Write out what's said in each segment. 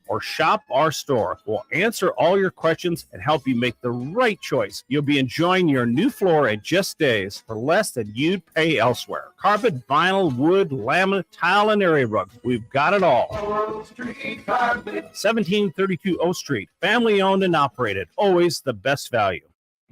or shop our store. We'll answer all your questions and help you make the right choice. You'll be enjoying your new floor in just days for less than you'd pay elsewhere. Carpet, vinyl, wood, laminate, tile, and area rug. We've got it all. 1732 O Street. Family owned and operated. Always the best value.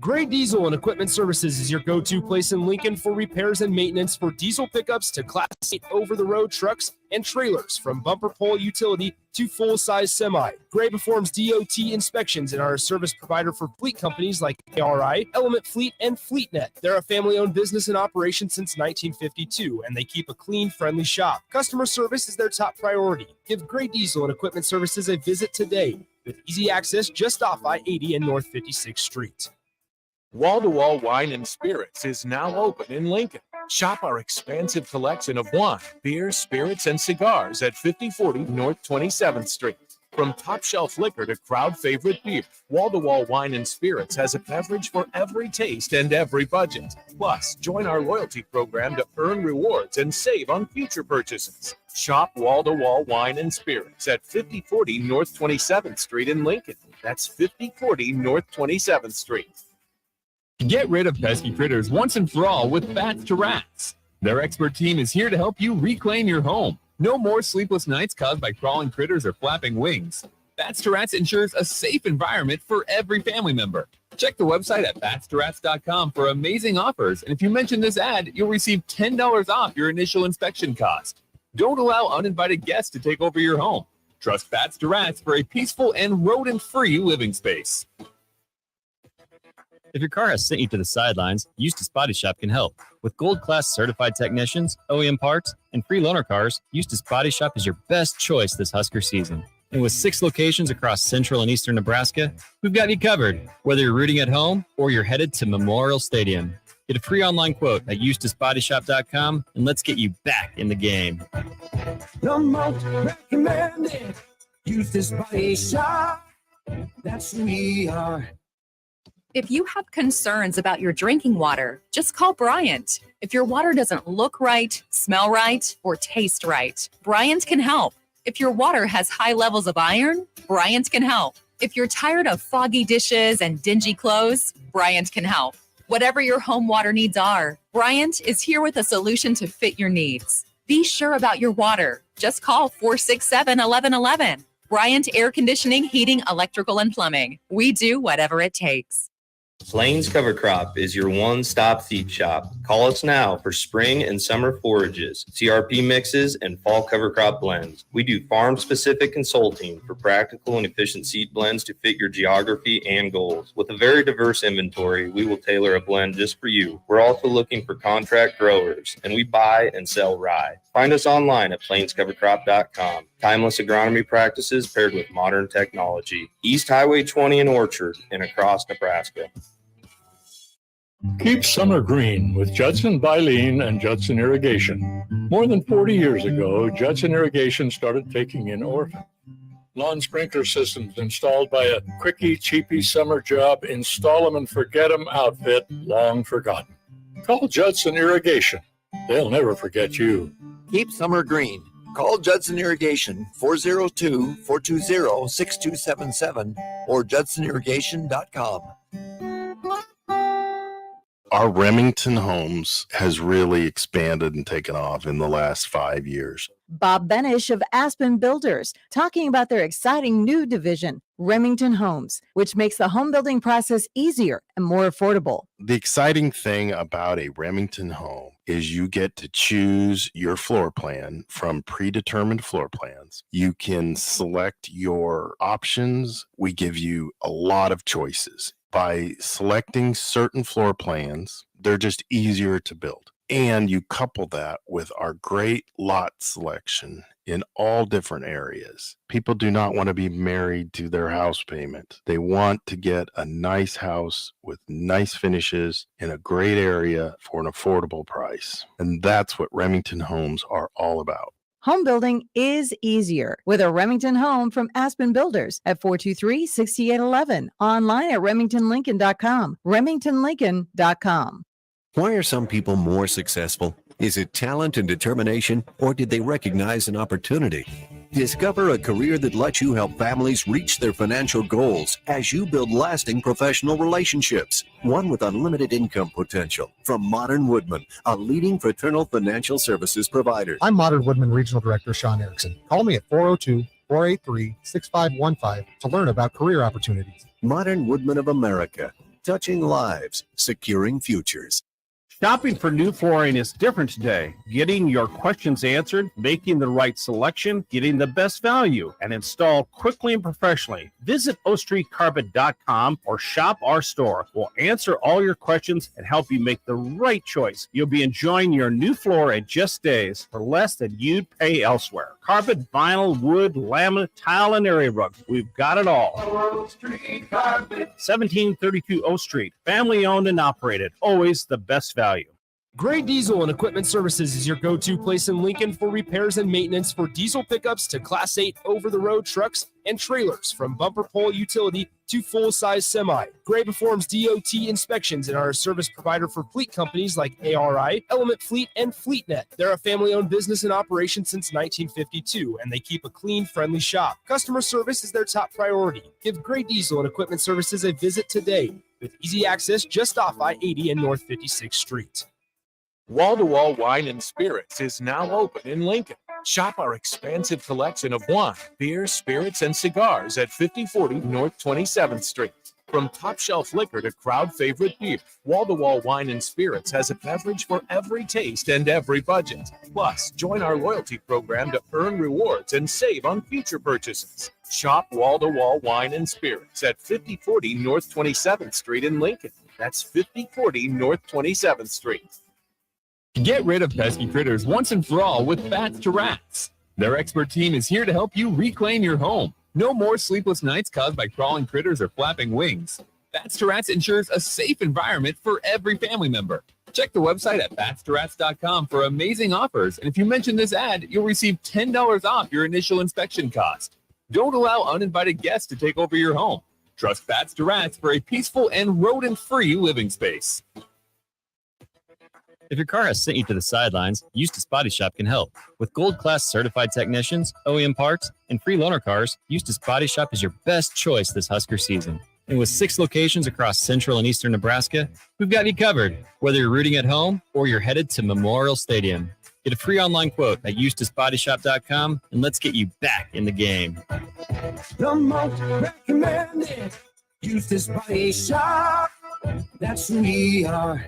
Gray Diesel and Equipment Services is your go-to place in Lincoln for repairs and maintenance for diesel pickups to Class 8 over-the-road trucks and trailers, from bumper pole utility to full-size semi. Gray performs DOT inspections and are a service provider for fleet companies like ARI, Element Fleet, and FleetNet. They're a family-owned business in operation since 1952, and they keep a clean, friendly shop. Customer service is their top priority. Give Gray Diesel and Equipment Services a visit today with easy access just off I-80 and North 56th Street. Wall-to-Wall Wine and Spirits is now open in Lincoln. Shop our expansive collection of wine, beer, spirits, and cigars at 5040 North 27th Street. From top-shelf liquor to crowd-favorite beer, Wall-to-Wall Wine and Spirits has a beverage for every taste and every budget. Plus, join our loyalty program to earn rewards and save on future purchases. Shop Wall-to-Wall Wine and Spirits at 5040 North 27th Street in Lincoln. That's 5040 North 27th Street. Get rid of pesky critters once and for all with Bats to Rats. Their expert team is here to help you reclaim your home. No more sleepless nights caused by crawling critters or flapping wings. Bats to Rats ensures a safe environment for every family member. Check the website at batstoRats.com for amazing offers, and if you mention this ad, you'll receive $10 off your initial inspection cost. Don't allow uninvited guests to take over your home. Trust Bats to Rats for a peaceful and rodent-free living space. If your car has sent you to the sidelines, Eustace Body Shop can help. With gold-class certified technicians, OEM parts, and free loaner cars, Eustace Body Shop is your best choice this Husker season. And with 6 locations across central and eastern Nebraska, we've got you covered, whether you're rooting at home or you're headed to Memorial Stadium. Get a free online quote at EustaceBodyShop.com, and let's get you back in the game. The most recommended Eustace Body Shop. That's who we are. If you have concerns about your drinking water, just call Bryant. If your water doesn't look right, smell right, or taste right, Bryant can help. If your water has high levels of iron, Bryant can help. If you're tired of foggy dishes and dingy clothes, Bryant can help. Whatever your home water needs are, Bryant is here with a solution to fit your needs. Be sure about your water. Just call 467-1111. Bryant Air Conditioning, Heating, Electrical, and Plumbing. We do whatever it takes. Plains Cover Crop is your one-stop feed shop. Call us now for spring and summer forages, CRP mixes, and fall cover crop blends. We do farm-specific consulting for practical and efficient seed blends to fit your geography and goals. With a very diverse inventory, we will tailor a blend just for you. We're also looking for contract growers, and we buy and sell rye. Find us online at plainscovercrop.com. Timeless agronomy practices paired with modern technology. East Highway 20 in Orchard and across Nebraska. Keep summer green with Judson Bylene and Judson Irrigation. More than 40 years ago, Judson Irrigation started taking in orphans. Lawn sprinkler systems installed by a quickie, cheapy summer job, install them and forget them outfit long forgotten. Call Judson Irrigation. They'll never forget you. Keep summer green. Call Judson Irrigation 402-420-6277 or judsonirrigation.com. Our Remington Homes has really expanded and taken off in the last 5 years. Bob Benish of Aspen Builders, talking about their exciting new division, Remington Homes, which makes the home building process easier and more affordable. The exciting thing about a Remington home is you get to choose your floor plan from predetermined floor plans. You can select your options. We give you a lot of choices. By selecting certain floor plans, they're just easier to build. And you couple that with our great lot selection in all different areas. People do not want to be married to their house payment. They want to get a nice house with nice finishes in a great area for an affordable price. And that's what Remington Homes are all about. Home building is easier with a Remington home from Aspen Builders at 423-6811. Online at remingtonlincoln.com. remingtonlincoln.com. Why are some people more successful? Is it talent and determination, or did they recognize an opportunity? Discover a career that lets you help families reach their financial goals as you build lasting professional relationships. One with unlimited income potential. From Modern Woodman, a leading fraternal financial services provider. I'm Modern Woodman Regional Director Sean Erickson. Call me at 402-483-6515 to learn about career opportunities. Modern Woodman of America. Touching lives, securing futures. Shopping for new flooring is different today. Getting your questions answered, making the right selection, getting the best value, and installed quickly and professionally. Visit ostreetcarpet.com or shop our store. We'll answer all your questions and help you make the right choice. You'll be enjoying your new floor in just days for less than you'd pay elsewhere. Carpet, vinyl, wood, laminate, tile, and area rug. We've got it all. O Street Carpet. 1732 O Street. Family owned and operated. Always the best value. Gray Diesel and Equipment Services is your go-to place in Lincoln for repairs and maintenance for diesel pickups to Class 8 over-the-road trucks and trailers, from bumper pole utility to full-size semi. Gray performs DOT inspections and are a service provider for fleet companies like ARI, Element Fleet, and FleetNet. They're a family-owned business in operation since 1952, and they keep a clean, friendly shop. Customer service is their top priority. Give Gray Diesel and Equipment Services a visit today, with easy access just off I-80 and North 56th Street. Wall-to-Wall Wine and Spirits is now open in Lincoln. Shop our expansive collection of wine, beer, spirits, and cigars at 5040 North 27th Street. From top-shelf liquor to crowd-favorite beer, Wall-to-Wall Wine and Spirits has a beverage for every taste and every budget. Plus, join our loyalty program to earn rewards and save on future purchases. Shop Wall-to-Wall Wine and Spirits at 5040 North 27th Street in Lincoln. That's 5040 North 27th Street. Get rid of pesky critters once and for all with Bats to Rats. Their expert team is here to help you reclaim your home. No more sleepless nights caused by crawling critters or flapping wings. Bats to Rats ensures a safe environment for every family member. Check the website at batstoRats.com for amazing offers, and if you mention this ad, you'll receive $10 off your initial inspection cost. Don't allow uninvited guests to take over your home. Trust Bats to Rats for a peaceful and rodent-free living space. If your car has sent you to the sidelines, Eustace Body Shop can help. With Gold Class certified technicians, OEM parts, and free loaner cars, Eustace Body Shop is your best choice this Husker season. And with 6 locations across central and eastern Nebraska, we've got you covered, whether you're rooting at home or you're headed to Memorial Stadium. Get a free online quote at EustaceBodyShop.com, and let's get you back in the game. The most recommended Eustace Body Shop. That's who we are.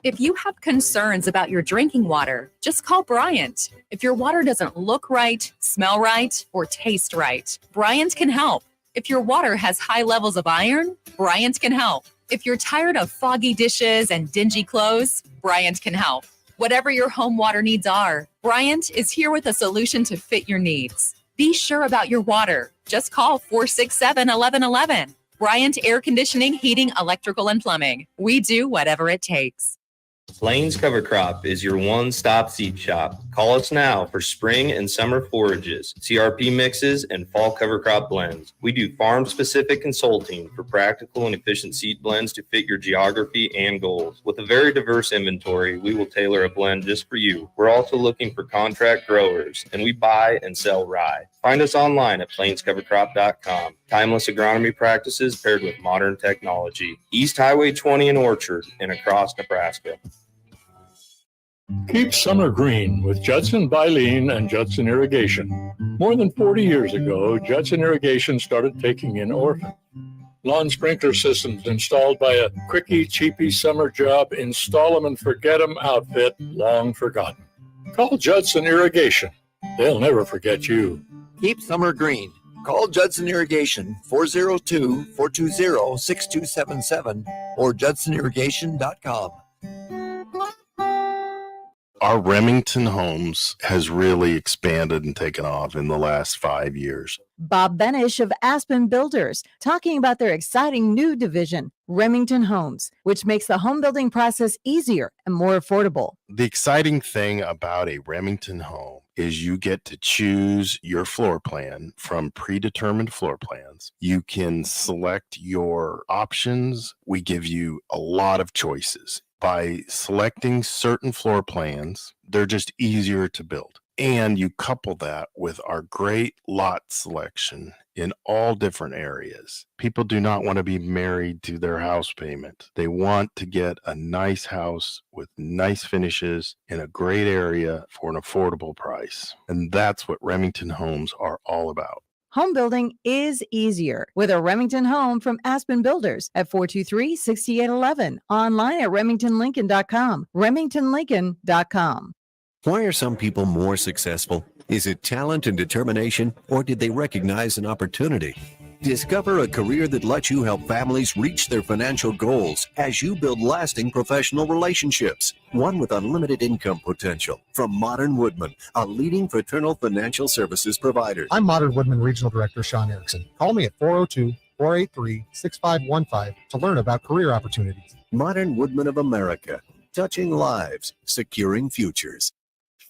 If you have concerns about your drinking water, just call Bryant. If your water doesn't look right, smell right, or taste right, Bryant can help. If your water has high levels of iron, Bryant can help. If you're tired of foggy dishes and dingy clothes, Bryant can help. Whatever your home water needs are, Bryant is here with a solution to fit your needs. Be sure about your water. Just call 467-1111. Bryant Air Conditioning, Heating, Electrical, and Plumbing. We do whatever it takes. Plains Cover Crop is your one-stop seed shop. Call us now for spring and summer forages, CRP mixes, and fall cover crop blends. We do farm-specific consulting for practical and efficient seed blends to fit your geography and goals. With a very diverse inventory, we will tailor a blend just for you. We're also looking for contract growers, and we buy and sell rye. Find us online at plainscovercrop.com. Timeless agronomy practices paired with modern technology. East Highway 20 in Orchard and across Nebraska. Keep summer green with Judson Bylene and Judson Irrigation. More than 40 years ago, Judson Irrigation started taking in orphans. Lawn sprinkler systems installed by a quickie, cheapy summer job, install them and forget them outfit long forgotten. Call Judson Irrigation. They'll never forget you. Keep summer green. Call Judson Irrigation 402-420-6277 or judsonirrigation.com. Our Remington Homes has really expanded and taken off in the last 5 years. Bob Benish of Aspen Builders, talking about their exciting new division, Remington Homes, which makes the home building process easier and more affordable. The exciting thing about a Remington home is you get to choose your floor plan from predetermined floor plans. You can select your options. We give you a lot of choices. By selecting certain floor plans, they're just easier to build. And you couple that with our great lot selection in all different areas. People do not want to be married to their house payment. They want to get a nice house with nice finishes in a great area for an affordable price. And that's what Remington Homes are all about. Home building is easier with a Remington home from Aspen Builders at 423-6811. Online at remingtonlincoln.com. remingtonlincoln.com. Why are some people more successful? Is it talent and determination, or did they recognize an opportunity? Discover a career that lets you help families reach their financial goals as you build lasting professional relationships. One with unlimited income potential. From Modern Woodman, a leading fraternal financial services provider. I'm Modern Woodman Regional Director Sean Erickson. Call me at 402-483-6515 to learn about career opportunities. Modern Woodman of America, touching lives, securing futures.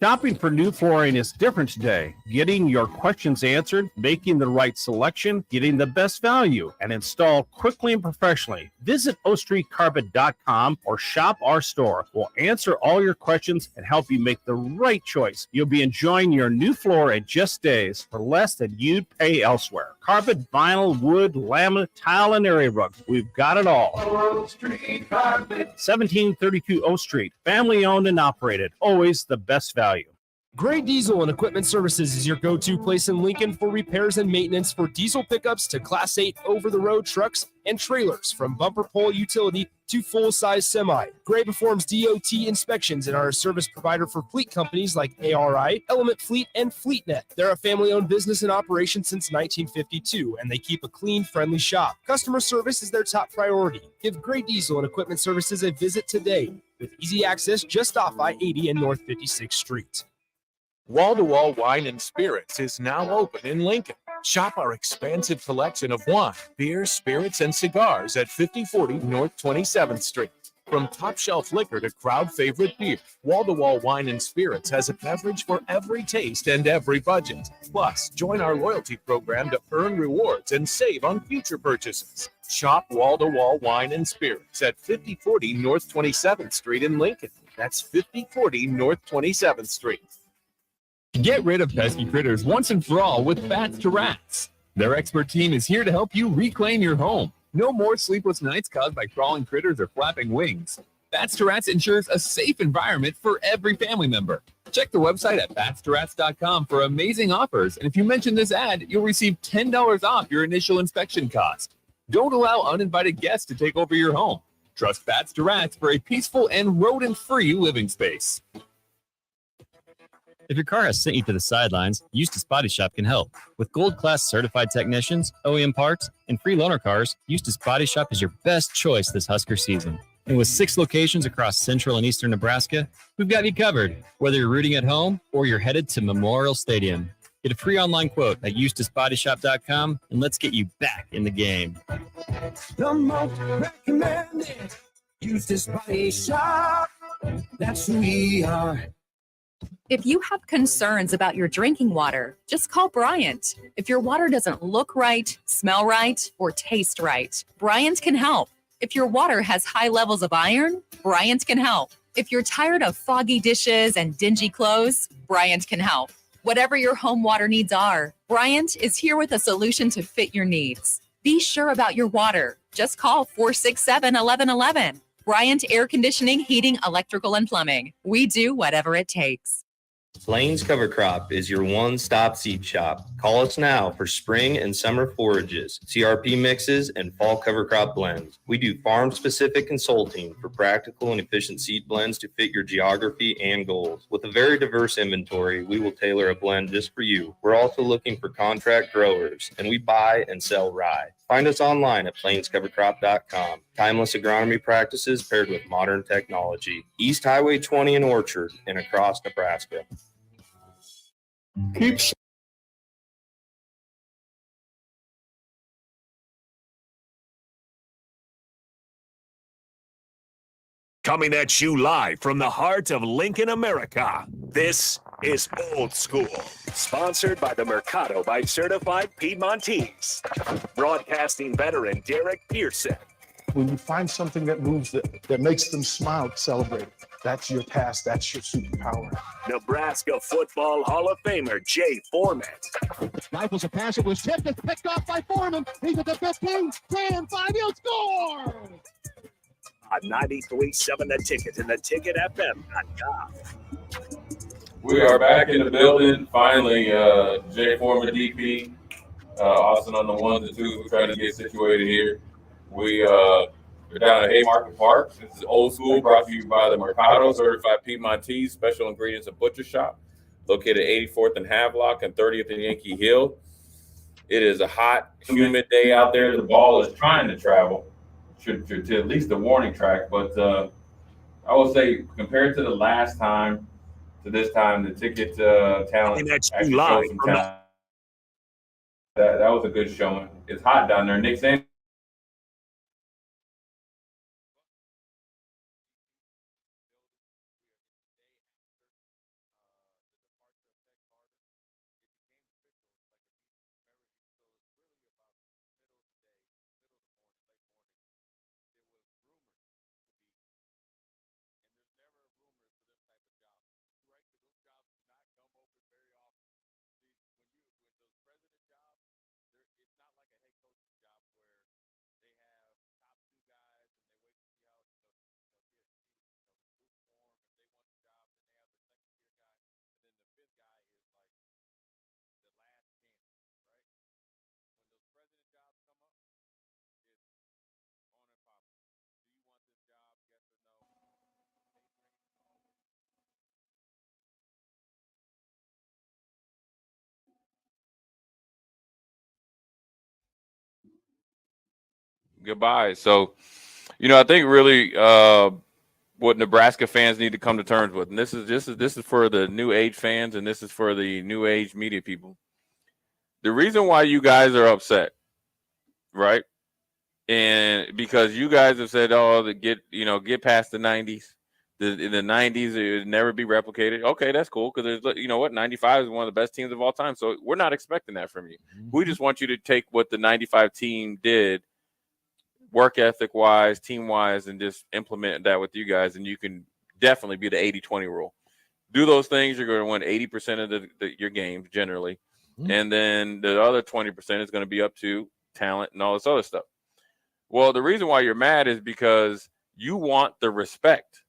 Shopping for new flooring is different today. Getting your questions answered, making the right selection, getting the best value, and installed quickly and professionally. Visit ostreetcarpet.com or shop our store. We'll answer all your questions and help you make the right choice. You'll be enjoying your new floor in just days for less than you'd pay elsewhere. Carpet, vinyl, wood, laminate, tile, and area rugs. We've got it all. O Street Carpet. 1732 O Street. Family owned and operated. Always the best value. Gray Diesel and Equipment Services is your go-to place in Lincoln for repairs and maintenance for diesel pickups to Class 8 over-the-road trucks and trailers, from bumper pole utility to full-size semi. Gray performs DOT inspections and are a service provider for fleet companies like ARI, Element Fleet, and FleetNet. They're a family-owned business in operation since 1952, and they keep a clean, friendly shop. Customer service is their top priority. Give Gray Diesel and Equipment Services a visit today with easy access just off I-80 and North 56th Street. Wall-to-Wall Wine and Spirits is now open in Lincoln. Shop our expansive collection of wine, beer, spirits, and cigars at 5040 North 27th Street. From top-shelf liquor to crowd-favorite beer, Wall-to-Wall Wine and Spirits has a beverage for every taste and every budget. Plus, join our loyalty program to earn rewards and save on future purchases. Shop Wall-to-Wall Wine and Spirits at 5040 North 27th Street in Lincoln. That's 5040 North 27th Street. Get rid of pesky critters once and for all with Bats to Rats. Their expert team is here to help you reclaim your home. No more sleepless nights caused by crawling critters or flapping wings. Bats to Rats ensures a safe environment for every family member. Check the website at batstoRats.com for amazing offers, and if you mention this ad, you'll receive $10 off your initial inspection cost. Don't allow uninvited guests to take over your home. Trust Bats to Rats for a peaceful and rodent-free living space. If your car has sent you to the sidelines, Eustace Body Shop can help. With gold-class certified technicians, OEM parts, and free loaner cars, Eustace Body Shop is your best choice this Husker season. And with 6 locations across central and eastern Nebraska, we've got you covered, whether you're rooting at home or you're headed to Memorial Stadium. Get a free online quote at EustaceBodyShop.com, and let's get you back in the game. The most recommended Eustace Body Shop. That's who we are. If you have concerns about your drinking water, just call Bryant. If your water doesn't look right, smell right, or taste right, Bryant can help. If your water has high levels of iron, Bryant can help. If you're tired of foggy dishes and dingy clothes, Bryant can help. Whatever your home water needs are, Bryant is here with a solution to fit your needs. Be sure about your water. Just call 467-1111. Bryant Air Conditioning, Heating, Electrical, and Plumbing. We do whatever it takes. Plains Cover Crop is your one-stop seed shop. Call us now for spring and summer forages, CRP mixes, and fall cover crop blends. We do farm-specific consulting for practical and efficient seed blends to fit your geography and goals. With a very diverse inventory, we will tailor a blend just for you. We're also looking for contract growers, and we buy and sell rye. Find us online at plainscovercrop.com. Timeless agronomy practices paired with modern technology. East Highway 20 in Orchard and across Nebraska. Coming at you live from the heart of Lincoln, America. This is Old School, sponsored by the Mercado by Certified Piedmontese. Broadcasting veteran Derek Pearson. When you find something that moves, that makes them smile, celebrate. That's your pass. That's your superpower. Nebraska Football Hall of Famer Jay Foreman. Rifles a pass. It was tipped. It's picked off by Foreman. He's at the 15, 10, 5. He'll score. On 93.7 The Ticket and theticketfm.com. We are back in the building. Finally, Jay Foreman, DP, Austin on the ones and twos. We're trying to get situated here. We're down at Haymarket Park. This is Old School, brought to you by the Mercado Certified Piedmontese Special Ingredients and Butcher Shop, located at 84th and Havelock and 30th and Yankee Hill. It is a hot, humid day out there. The ball is trying to travel to at least the warning track, but I would say compared to the last time to this time, the ticket talent actually showed some talent. That was a good showing. It's hot down there. Nick Samuels. Goodbye. So, I think really what Nebraska fans need to come to terms with, and this is for the new age fans, and this is for the new age media people. The reason why you guys are upset, right? And because you guys have said, "Oh, get past the '90s." In the '90s, it would never be replicated. Okay, that's cool because there's, 95 is one of the best teams of all time. So we're not expecting that from you. We just want you to take what the '95 team did, work ethic wise, team wise, and just implement that with you guys, and you can definitely be the 80-20 rule. Do those things, you're going to win 80% of your games generally, and then the other 20% is going to be up to talent and all this other stuff. Well, the reason why you're mad is because you want the respect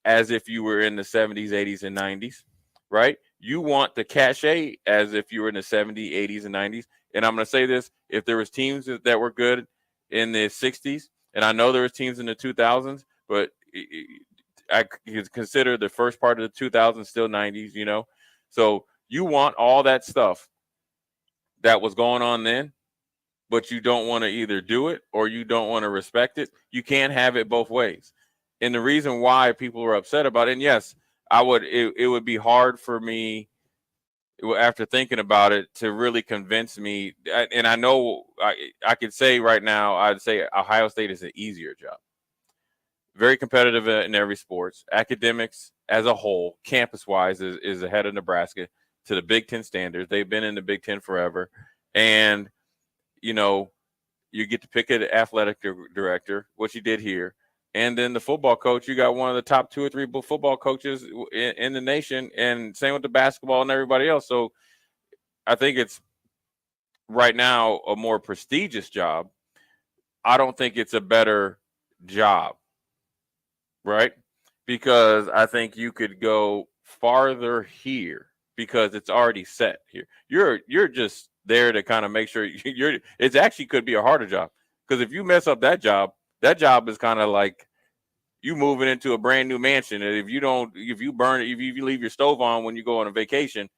as if you were in the 70s, 80s, and 90s, right? You want the cachet as if you were in the 70s, 80s, and 90s. And I'm going to say this, if there was teams that were good in the 60s, and I know there was teams in the 2000s, but I consider the first part of the 2000s still 90s, So you want all that stuff that was going on then, but you don't want to either do it or you don't want to respect it. You can't have it both ways. And the reason why people are upset about it, and yes, it would be hard for me after thinking about it to really convince me. And I know I could say right now, I'd say Ohio State is an easier job. Very competitive in every sports. Academics as a whole, campus-wise, is ahead of Nebraska to the Big Ten standards. They've been in the Big Ten forever. And, you get to pick an athletic director, which you did here. And then the football coach, you got one of the top 2 or 3 football coaches in the nation, and same with the basketball and everybody else. So I think it's right now a more prestigious job. I don't think it's a better job, right? Because I think you could go farther here because it's already set here. You're just there to kind of make sure it actually could be a harder job, because if you mess up that job is kind of like you moving into a brand new mansion. And if you leave your stove on when you go on a vacation,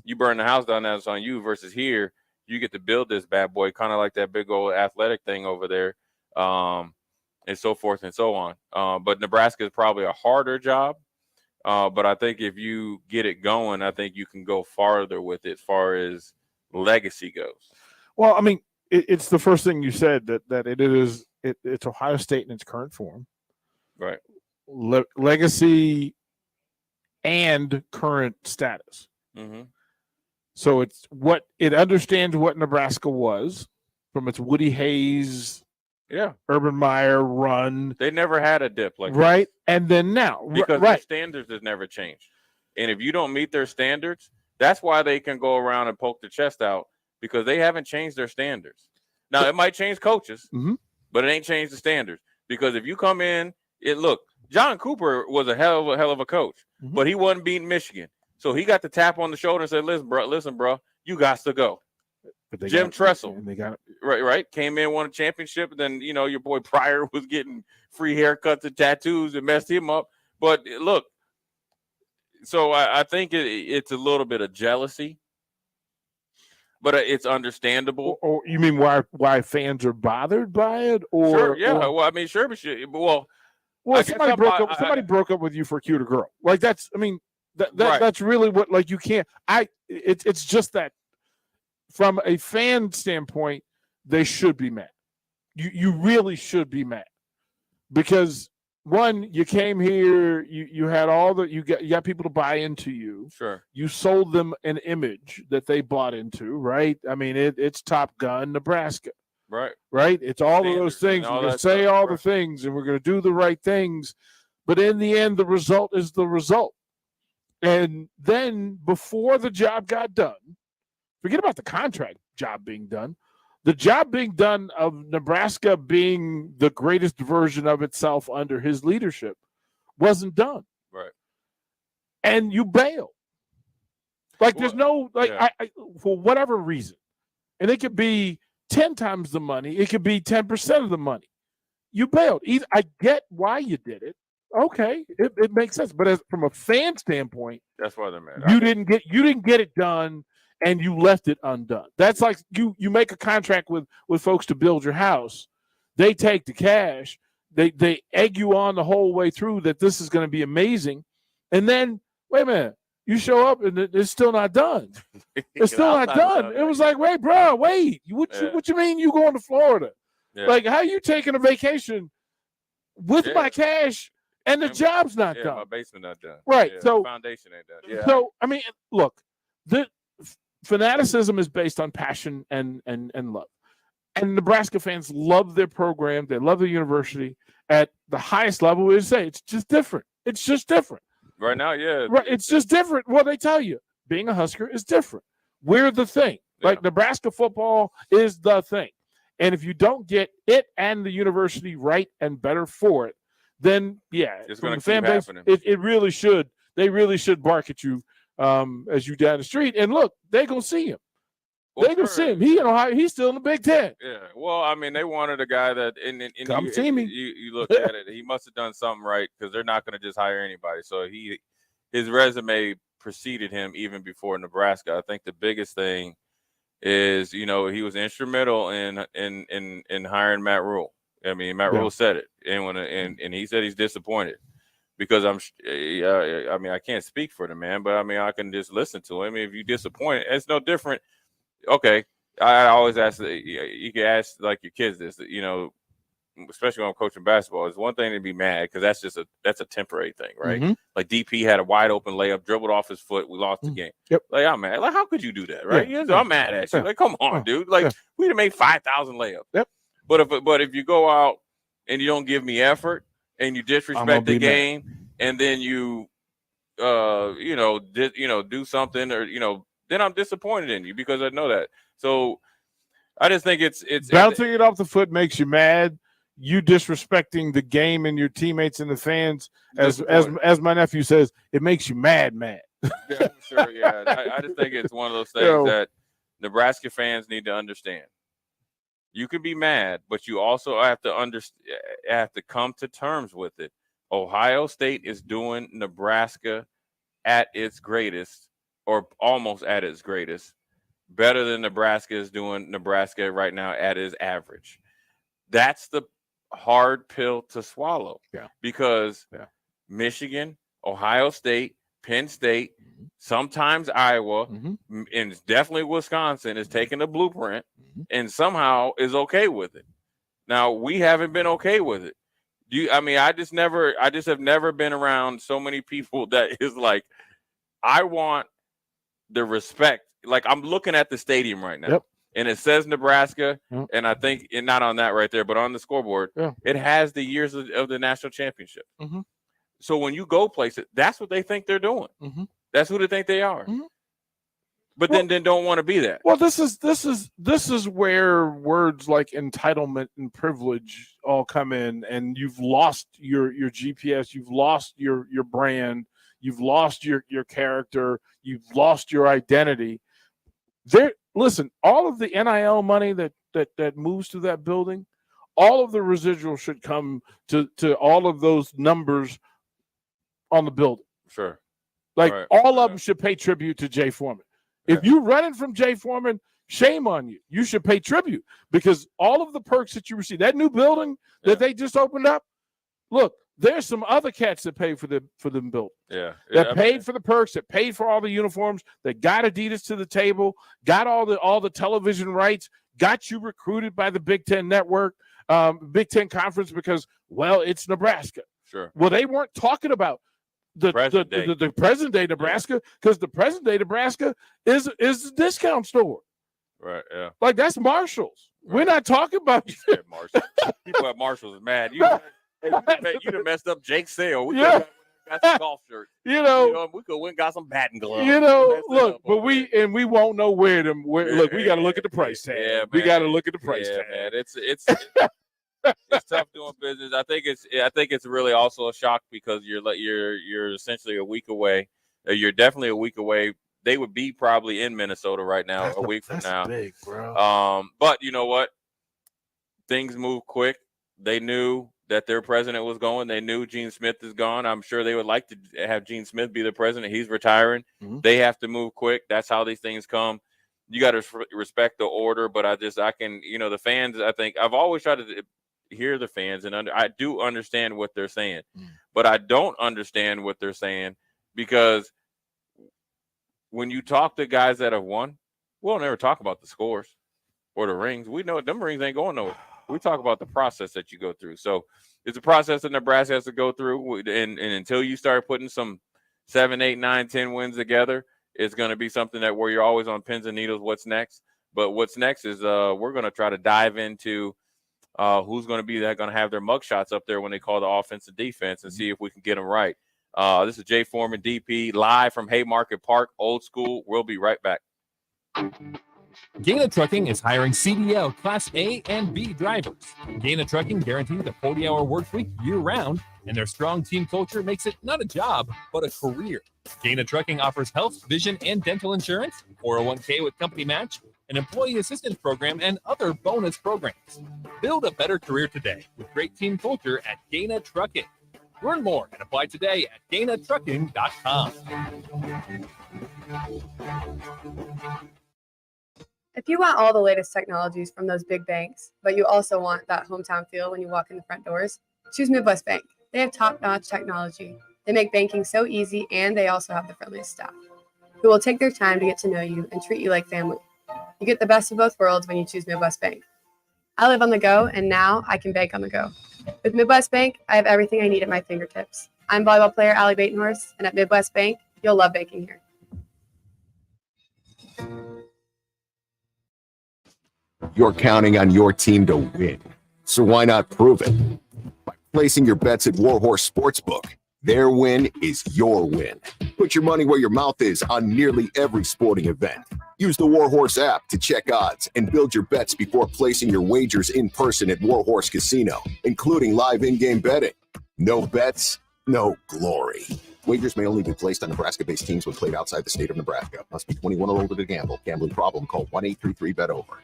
you burn the house down, that's on you, versus here, you get to build this bad boy, kind of like that big old athletic thing over there, and so forth and so on. But Nebraska is probably a harder job. But I think if you get it going, I think you can go farther with it as far as legacy goes. Well, I mean, it's the first thing you said that it's Ohio State in its current form, right? Legacy and current status. Mm-hmm. So it understands what Nebraska was from its Woody Hayes Yeah. Urban Meyer run. They never had a dip like right. And then now, because right. their standards has never changed. And if you don't meet their standards, that's why they can go around and poke their chest out because they haven't changed their standards. Now it might change coaches, but it ain't changed the standards. Because if you come in, look, John Cooper was a hell of a coach, but he wasn't beating Michigan. So he got the tap on the shoulder and said, listen, bro, you got to go. Jim Tressel, right, came in, won a championship, and then your boy Pryor was getting free haircuts and tattoos and messed him up. But look, so I think it's a little bit of jealousy, but it's understandable. Or you mean why fans are bothered by it? Or sure, yeah. Or, well, I mean, sure, but well, somebody broke up with you for a cuter girl. Like that's, I mean, that's really what. Like you can't. It's just that. From a fan standpoint, they should be mad. You really should be mad because one, you came here, you had you got people to buy into you. Sure. You sold them an image that they bought into, right? I mean, it's Top Gun, Nebraska. Right. Right? It's all of those things. We're going to say all the things and we're going to do the right things. But in the end, the result is the result. And then before the job got done, forget about the contract job being done. The job being done of Nebraska being the greatest version of itself under his leadership wasn't done. Right. And you bail. Like there's no, like, yeah. I for whatever reason. And it could be 10 times the money. It could be 10% of the money. You bailed. I get why you did it. Okay. It makes sense. But from a fan standpoint, that's why they're mad. You didn't get it done. And you left it undone. That's like you make a contract with folks to build your house. They take the cash. They egg you on the whole way through that this is going to be amazing. And then, wait a minute, you show up and it's still not done. It's still not done. It was like, wait, bro, wait. What you mean you going to Florida? Yeah. Like, how you taking a vacation with my cash and the job's not done? My basement not done. Right. Yeah, so the foundation ain't done. Yeah. So, I mean, look, fanaticism is based on passion and love. And Nebraska fans love their program. They love the university at the highest level. We say it's just different. It's just different. Right now, yeah. Right. It's just different. Well, they tell you being a Husker is different. We're the thing. Yeah. Like Nebraska football is the thing. And if you don't get it and the university right and better for it, then it's going to keep happening. It really should. They really should bark at you as you down the street, and look, they're gonna see him. They're gonna see him. He's still in the Big Ten. Yeah. Well, I mean, they wanted a guy that, and come see me. You look at it, he must have done something right because they're not going to just hire anybody. So his resume preceded him even before Nebraska. I think the biggest thing is he was instrumental in hiring Matt Rule. I mean, Matt Rule said it, and he said he's disappointed. Because I mean, I can't speak for the man, but I mean, I can just listen to him. If you disappoint, it's no different. Okay, I always ask. You can ask like your kids this, especially when I'm coaching basketball. It's one thing to be mad because that's a temporary thing, right? Mm-hmm. Like DP had a wide open layup, dribbled off his foot, we lost the game. Yep. Like I'm mad. Like how could you do that, right? Yeah. I'm mad at you. Like come on, dude. Like we'd have made 5,000 layups. Yep. But if you go out and you don't give me effort. And you disrespect the game, and then you, do something, or then I'm disappointed in you because I know that. So I just think it's bouncing it off the foot makes you mad. You disrespecting the game and your teammates and the fans, as my nephew says, it makes you mad. Yeah, sure. Yeah, I just think it's one of those things that Nebraska fans need to understand. You can be mad, but you also have to come to terms with it. Ohio State is doing Nebraska at its greatest, or almost at its greatest, better than Nebraska is doing Nebraska right now at its average. That's the hard pill to swallow. Yeah. Because Michigan, Ohio State, Penn State, sometimes Iowa, and definitely Wisconsin is taking the blueprint and somehow is okay with it. Now we haven't been okay with it. I just have never been around so many people that is like, I want the respect. Like I'm looking at the stadium right now, and it says Nebraska, and I think not on that right there, but on the scoreboard, it has the years of the national championship. So when you go place it, that's what they think they're doing. That's who they think they are. But then don't want to be that. Well, this is where words like entitlement and privilege all come in, and you've lost your GPS, you've lost your brand, you've lost your character, you've lost your identity. Listen, all of the NIL money that moves through that building, all of the residual should come to all of those numbers on the building. Sure. Like all of them should pay tribute to Jay Foreman. If you're running from Jay Foreman, shame on you. You should pay tribute because all of the perks that you receive, that new building that they just opened up, look, there's some other cats that paid for them buildings. Yeah. That paid for the perks, that paid for all the uniforms, that got Adidas to the table, got all the television rights, got you recruited by the Big Ten Network, Big Ten Conference because, well, it's Nebraska. Sure. Well, they weren't talking about the present day Nebraska because the present day Nebraska is the discount store. Right. Yeah. Like that's Marshall's. Right. We're not talking about Marshall. People at Marshall's are mad. You done messed up Jake's sale. We got some golf shirts. You know, we could went got some batting gloves. You know, look, but we won't know where them. Look, we got to look at the price tag. Yeah, we got to look at the price tag. Man. It's tough doing business. I think it's really also a shock because you're essentially a week away. You're definitely a week away. They would be probably in Minnesota right now, a week from now. Big, bro. But you know what? Things move quick. They knew that their president was going. They knew Gene Smith is gone. I'm sure they would like to have Gene Smith be the president. He's retiring. They have to move quick. That's how these things come. You got to respect the order. But I can, the fans. I think I've always tried to hear the fans, and I do understand what they're saying, but I don't understand what they're saying because when you talk to guys that have won, we'll never talk about the scores or the rings. We know them rings ain't going nowhere. We talk about the process that you go through. So it's a process that Nebraska has to go through, and until you start putting some 7, 8, 9, 10 wins together, it's going to be something that where you're always on pins and needles. What's next? But what's next is we're going to try to dive into who's going to be going to have their mugshots up there when they call the offense and defense and see if we can get them right. This is Jay Foreman, DP, live from Haymarket Park, old school. We'll be right back. Gaina Trucking is hiring CDL Class A and B drivers. Gaina Trucking guarantees a 40-hour work week year-round, and their strong team culture makes it not a job, but a career. Gaina Trucking offers health, vision, and dental insurance, 401k with company match, an employee assistance program, and other bonus programs. Build a better career today with great team culture at Gaina Trucking. Learn more and apply today at GainaTrucking.com. If you want all the latest technologies from those big banks, but you also want that hometown feel when you walk in the front doors, choose Midwest Bank. They have top-notch technology. They make banking so easy, and they also have the friendliest staff who will take their time to get to know you and treat you like family. You get the best of both worlds when you choose Midwest Bank. I live on the go, and now I can bank on the go. With Midwest Bank, I have everything I need at my fingertips. I'm volleyball player Allie Batenhorst, and at Midwest Bank, you'll love banking here. You're counting on your team to win, so why not prove it? By placing your bets at Warhorse Sportsbook. Their win is your win. Put your money where your mouth is on nearly every sporting event. Use the Warhorse app to check odds and build your bets before placing your wagers in person at Warhorse Casino, including live in-game betting. No bets, no glory. Wagers may only be placed on Nebraska-based teams when played outside the state of Nebraska. Must be 21 or older to gamble. Gambling problem? Call 1-833-BET-OVER.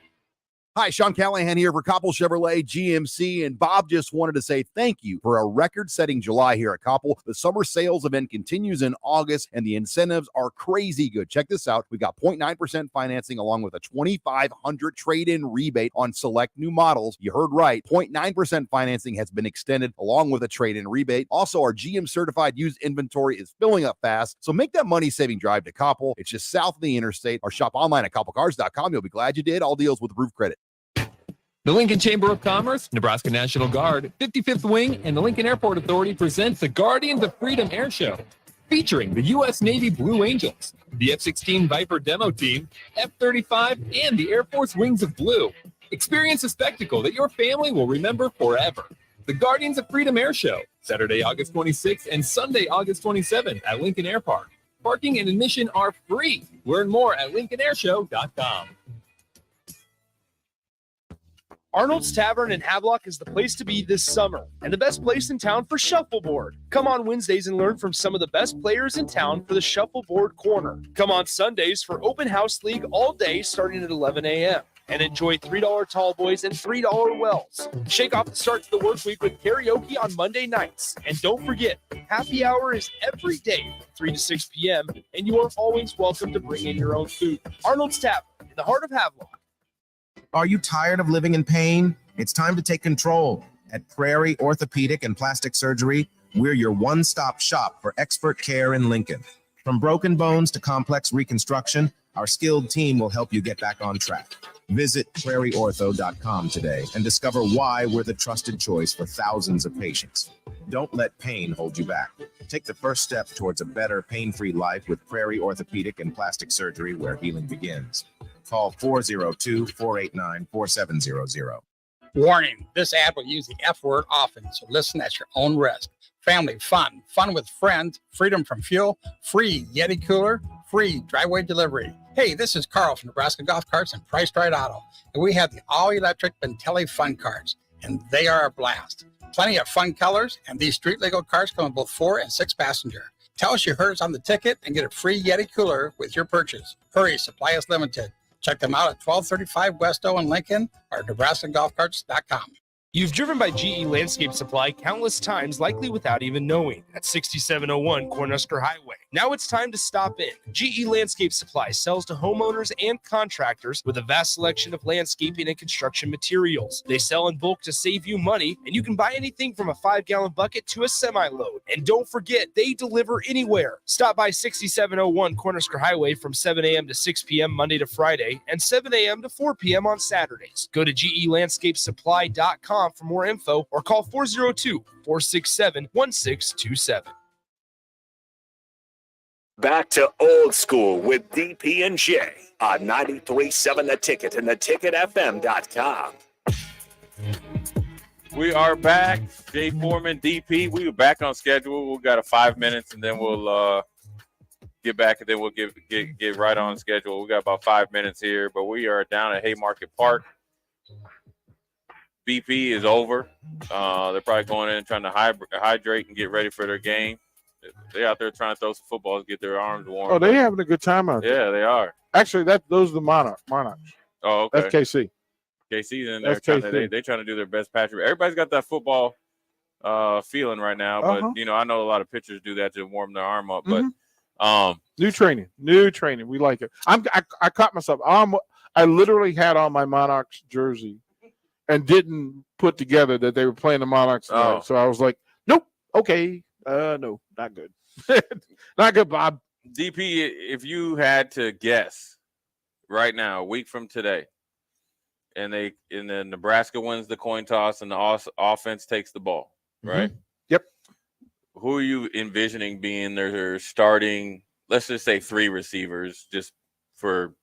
Hi, Sean Callahan here for Koppel Chevrolet GMC, and Bob just wanted to say thank you for a record-setting July here at Koppel. The summer sales event continues in August, and the incentives are crazy good. Check this out. We got 0.9% financing along with a $2,500 trade-in rebate on select new models. You heard right. 0.9% financing has been extended along with a trade-in rebate. Also, our GM-certified used inventory is filling up fast, so make that money-saving drive to Koppel. It's just south of the interstate, or shop online at koppelcars.com. You'll be glad you did. All deals with approved credit. The Lincoln Chamber of Commerce, Nebraska National Guard, 55th Wing, and the Lincoln Airport Authority presents the Guardians of Freedom Air Show. featuring the U.S. Navy Blue Angels, the F-16 Viper demo team, F-35, and the Air Force Wings of Blue. Experience a spectacle that your family will remember forever. The Guardians of Freedom Air Show, Saturday, August 26th and Sunday, August 27th at Lincoln Air Park. Parking and admission are free. Learn more at LincolnAirShow.com. Arnold's Tavern in Havelock is the place to be this summer and the best place in town for shuffleboard. Come on Wednesdays and learn from some of the best players in town for the Shuffleboard Corner. Come on Sundays for Open House League all day starting at 11 a.m. and enjoy $3 tall boys and $3 wells. Shake off the start to the work week with karaoke on Monday nights. And don't forget, happy hour is every day from 3 to 6 p.m. and you are always welcome to bring in your own food. Arnold's Tavern in the heart of Havelock. Are you tired of living in pain? It's time to take control. At Prairie Orthopedic and Plastic Surgery, we're your one-stop shop for expert care in Lincoln. From broken bones to complex reconstruction, our skilled team will help you get back on track. Visit prairieortho.com today and discover why we're the trusted choice for thousands of patients. Don't let pain hold you back. Take the first step towards a better pain-free life with Prairie Orthopedic and Plastic Surgery, where healing begins. Call 402-489-4700. Warning, this ad will use the F word often, so listen at your own risk. Family fun, fun with friends, freedom from fuel, free Yeti cooler, free driveway delivery. Hey, this is Carl from Nebraska Golf Carts and Price Right Auto, and we have the all-electric Bentelli Fun Carts, and they are a blast. Plenty of fun colors, and these street-legal carts come in both 4 and 6 passenger. Tell us you heard us on the ticket and get a free Yeti cooler with your purchase. Hurry, supply is limited. Check them out at 1235 West O in Lincoln or NebraskaGolfCarts.com. You've driven by GE Landscape Supply countless times, likely without even knowing, at 6701 Cornhusker Highway. Now it's time to stop in. GE Landscape Supply sells to homeowners and contractors with a vast selection of landscaping and construction materials. They sell in bulk to save you money, and you can buy anything from a 5-gallon bucket to a semi-load. And don't forget, they deliver anywhere. Stop by 6701 Cornhusker Highway from 7 a.m. to 6 p.m. Monday to Friday and 7 a.m. to 4 p.m. on Saturdays. Go to GELandscapeSupply.com for more info or call 402-467-1627. Back to Old School with DP and J on 93.7 The Ticket and theticketfm.com. We are back. Jay Foreman, DP. We are back on schedule. We've got 5 minutes, and then we'll get back, and then we'll get right on schedule. We got about 5 minutes here, but we are down at Haymarket Park. BP is over. They're probably going in and trying to hydrate and get ready for their game. They're out there trying to throw some footballs, get their arms warm. Oh, they're having a good time out there. Yeah, they are. Actually, those are the Monarchs. Oh, okay. That's KC. KC's in there. They're trying to do their best patch. Everybody's got that football feeling right now, but I know a lot of pitchers do that to warm their arm up. But new training. We like it. I caught myself. I literally had on my Monarchs jersey and didn't put together that they were playing the Monarchs tonight. So I was like, nope, okay, no, not good. Not good, Bob. DP, if you had to guess right now, a week from today, and then Nebraska wins the coin toss and the offense takes the ball, right? Yep. Who are you envisioning being their starting, let's just say 3 receivers, just for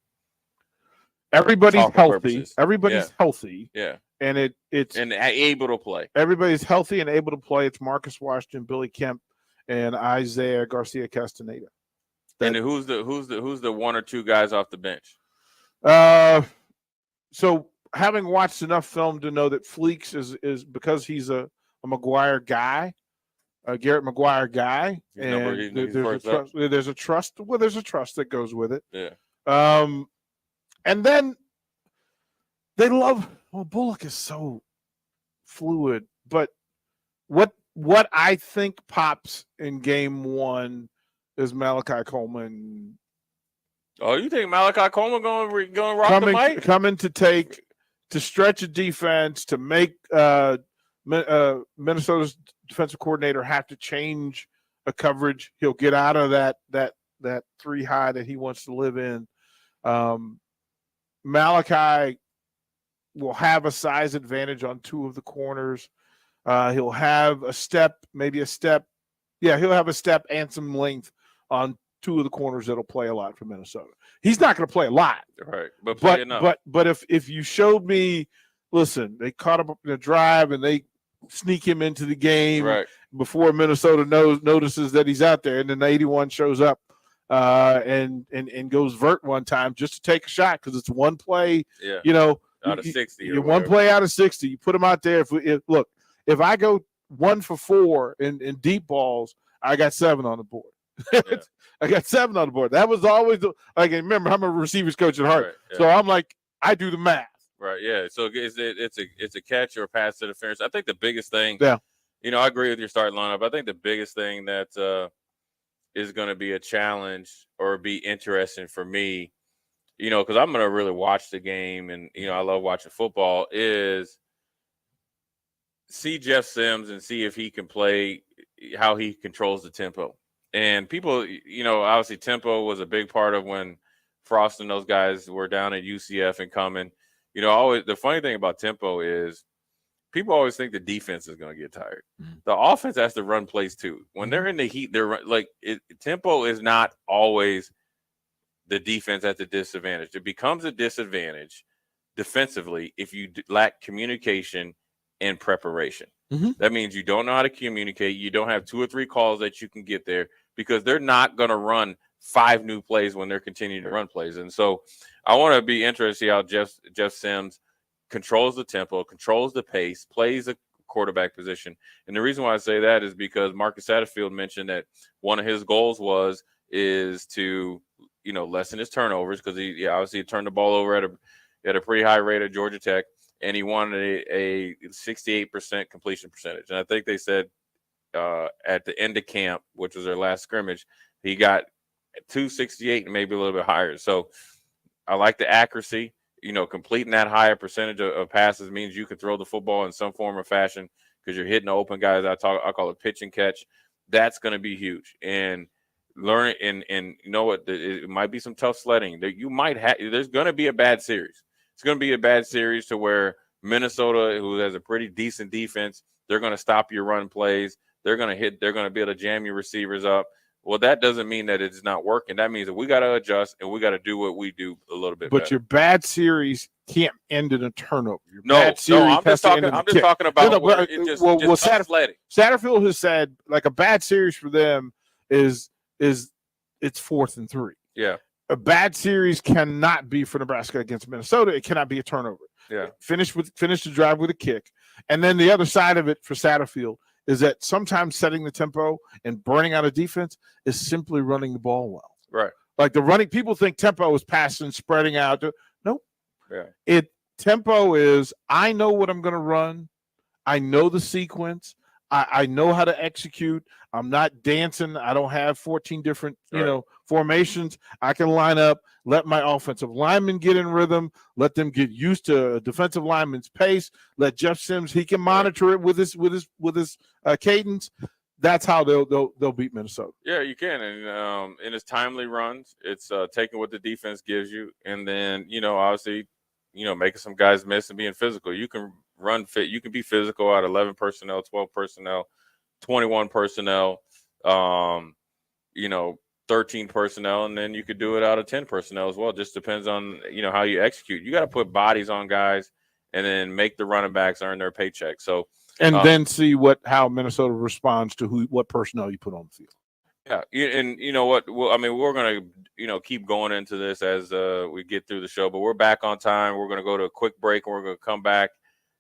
everybody's healthy. Purposes. Everybody's healthy. Yeah. And it's able to play. Everybody's healthy and able to play. It's Marcus Washington, Billy Kemp, and Isaiah Garcia Castaneda. And who's the 1 or 2 guys off the bench? So having watched enough film to know that Fleeks is because he's a McGuire guy, a Garrett McGuire guy, and there's a trust that goes with it. Yeah. And then they love. Well, Bullock is so fluid, but what I think pops in game 1 is Malachi Coleman. Oh, you think Malachi Coleman going to rock the mic? Coming to stretch a defense, to make Minnesota's defensive coordinator have to change a coverage. He'll get out of that 3 high that he wants to live in. Malachi will have a size advantage on 2 of the corners. He'll have a step, maybe a step. Yeah, he'll have a step and some length on two of the corners that'll play a lot for Minnesota. He's not going to play a lot, right? But play enough. But if you showed me, listen, they caught him in a drive and they sneak him into the game right before Minnesota notices that he's out there, and then the 81 shows up and goes vert one time just to take a shot because it's one play. Yeah, out of 60. You one play out of 60. You put him out there. If I go 1 for 4 in deep balls, I got 7 on the board. Yeah. I got 7 on the board. That was always remember, I'm a receivers coach at heart, right, yeah. so I'm like, I do the math. Right. Yeah. So it's a catch or a pass interference. I think the biggest thing. Yeah. I agree with your starting lineup. I think the biggest thing that is going to be a challenge or be interesting for me, because I'm going to really watch the game and I love watching football, is see Jeff Sims and see if he can play, how he controls the tempo. And people, obviously tempo was a big part of when Frost and those guys were down at UCF and coming. Always the funny thing about tempo is people always think the defense is going to get tired. Mm-hmm. The offense has to run plays too. When they're in the heat, they're tempo is not always the defense at the disadvantage. It becomes a disadvantage defensively if you lack communication and preparation. Mm-hmm. That means you don't know how to communicate. You don't have 2 or 3 calls that you can get there because they're not going to run 5 new plays when they're continuing to run plays. And so I want to be interested to see how Jeff Sims controls the tempo, controls the pace, plays a quarterback position. And the reason why I say that is because Marcus Satterfield mentioned that one of his goals is to, lessen his turnovers because he obviously turned the ball over at a pretty high rate at Georgia Tech, and he wanted a 68% completion percentage. And I think they said at the end of camp, which was their last scrimmage, he got 268 and maybe a little bit higher. So I like the accuracy. Completing that higher percentage of passes means you can throw the football in some form or fashion because you're hitting the open guys. I call it pitch and catch. That's going to be huge. And learn and it might be some tough sledding. There's going to be a bad series. It's going to be a bad series to where Minnesota, who has a pretty decent defense, they're going to stop your run plays. They're going to be able to jam your receivers up. Well, that doesn't mean that it's not working. That means that we got to adjust and we got to do what we do a little bit better. But your bad series can't end in a turnover. I'm just talking about sledding. Satterfield has said like a bad series for them is it's 4th and 3. Yeah. A bad series cannot be for Nebraska against Minnesota. It cannot be a turnover. Yeah. Finish the drive with a kick. And then the other side of it for Satterfield is that sometimes setting the tempo and burning out a defense is simply running the ball well. Right. Like people think tempo is passing, spreading out. Nope. Yeah. Tempo is, I know what I'm going to run. I know the sequence. I know how to execute. I'm not dancing. I don't have 14 different, formations. I can line up, let my offensive linemen get in rhythm, let them get used to a defensive lineman's pace. Let Jeff Sims, he can monitor it with his cadence. That's how they'll beat Minnesota. Yeah, you can. And in his timely runs, it's taking what the defense gives you, and then obviously, making some guys miss and being physical. You can run fit. You can be physical at 11 personnel, 12 personnel, 21 personnel, 13 personnel, and then you could do it out of 10 personnel as well. Just depends on, how you execute. You got to put bodies on guys and then make the running backs earn their paycheck. So, and then see how Minnesota responds to what personnel you put on the field. Yeah, and you know what? Well, I mean, we're going to, keep going into this as we get through the show, but we're back on time. We're going to go to a quick break, and we're going to come back,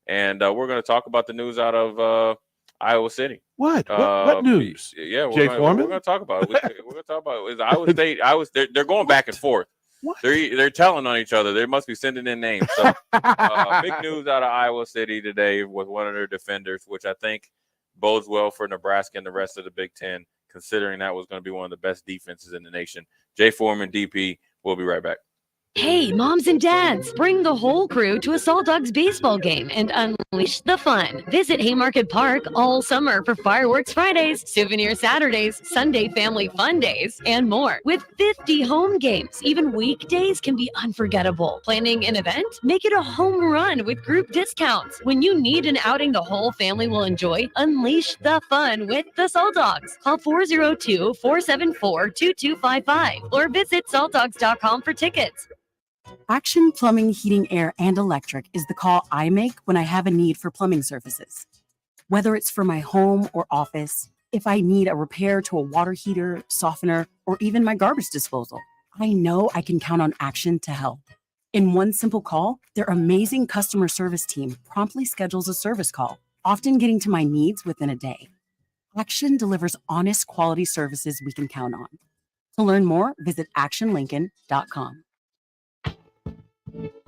and we're going to talk about the news out of Iowa City. What news? Yeah, we're Jay going Foreman? to talk about it. We're going to talk about it. It's Iowa State. They're going back and forth. What? They're telling on each other. They must be sending in names. So, big news out of Iowa City today with one of their defenders, which I think bodes well for Nebraska and the rest of the Big Ten, considering that was going to be one of the best defenses in the nation. Jay Foreman, DP. We'll be right back. Hey, moms and dads, bring the whole crew to a Salt Dogs baseball game and unleash the fun. Visit Haymarket Park all summer for fireworks Fridays, souvenir Saturdays, Sunday family fun days, and more. With 50 home games, even weekdays can be unforgettable. Planning an event? Make it a home run with group discounts. When you need an outing the whole family will enjoy, unleash the fun with the Salt Dogs. Call 402-474-2255 or visit saltdogs.com for tickets. Action Plumbing, Heating, Air, and Electric is the call I make when I have a need for plumbing services. Whether it's for my home or office, if I need a repair to a water heater, softener, or even my garbage disposal, I know I can count on Action to help. In one simple call, their amazing customer service team promptly schedules a service call, often getting to my needs within a day. Action delivers honest, quality services we can count on. To learn more, visit actionlincoln.com.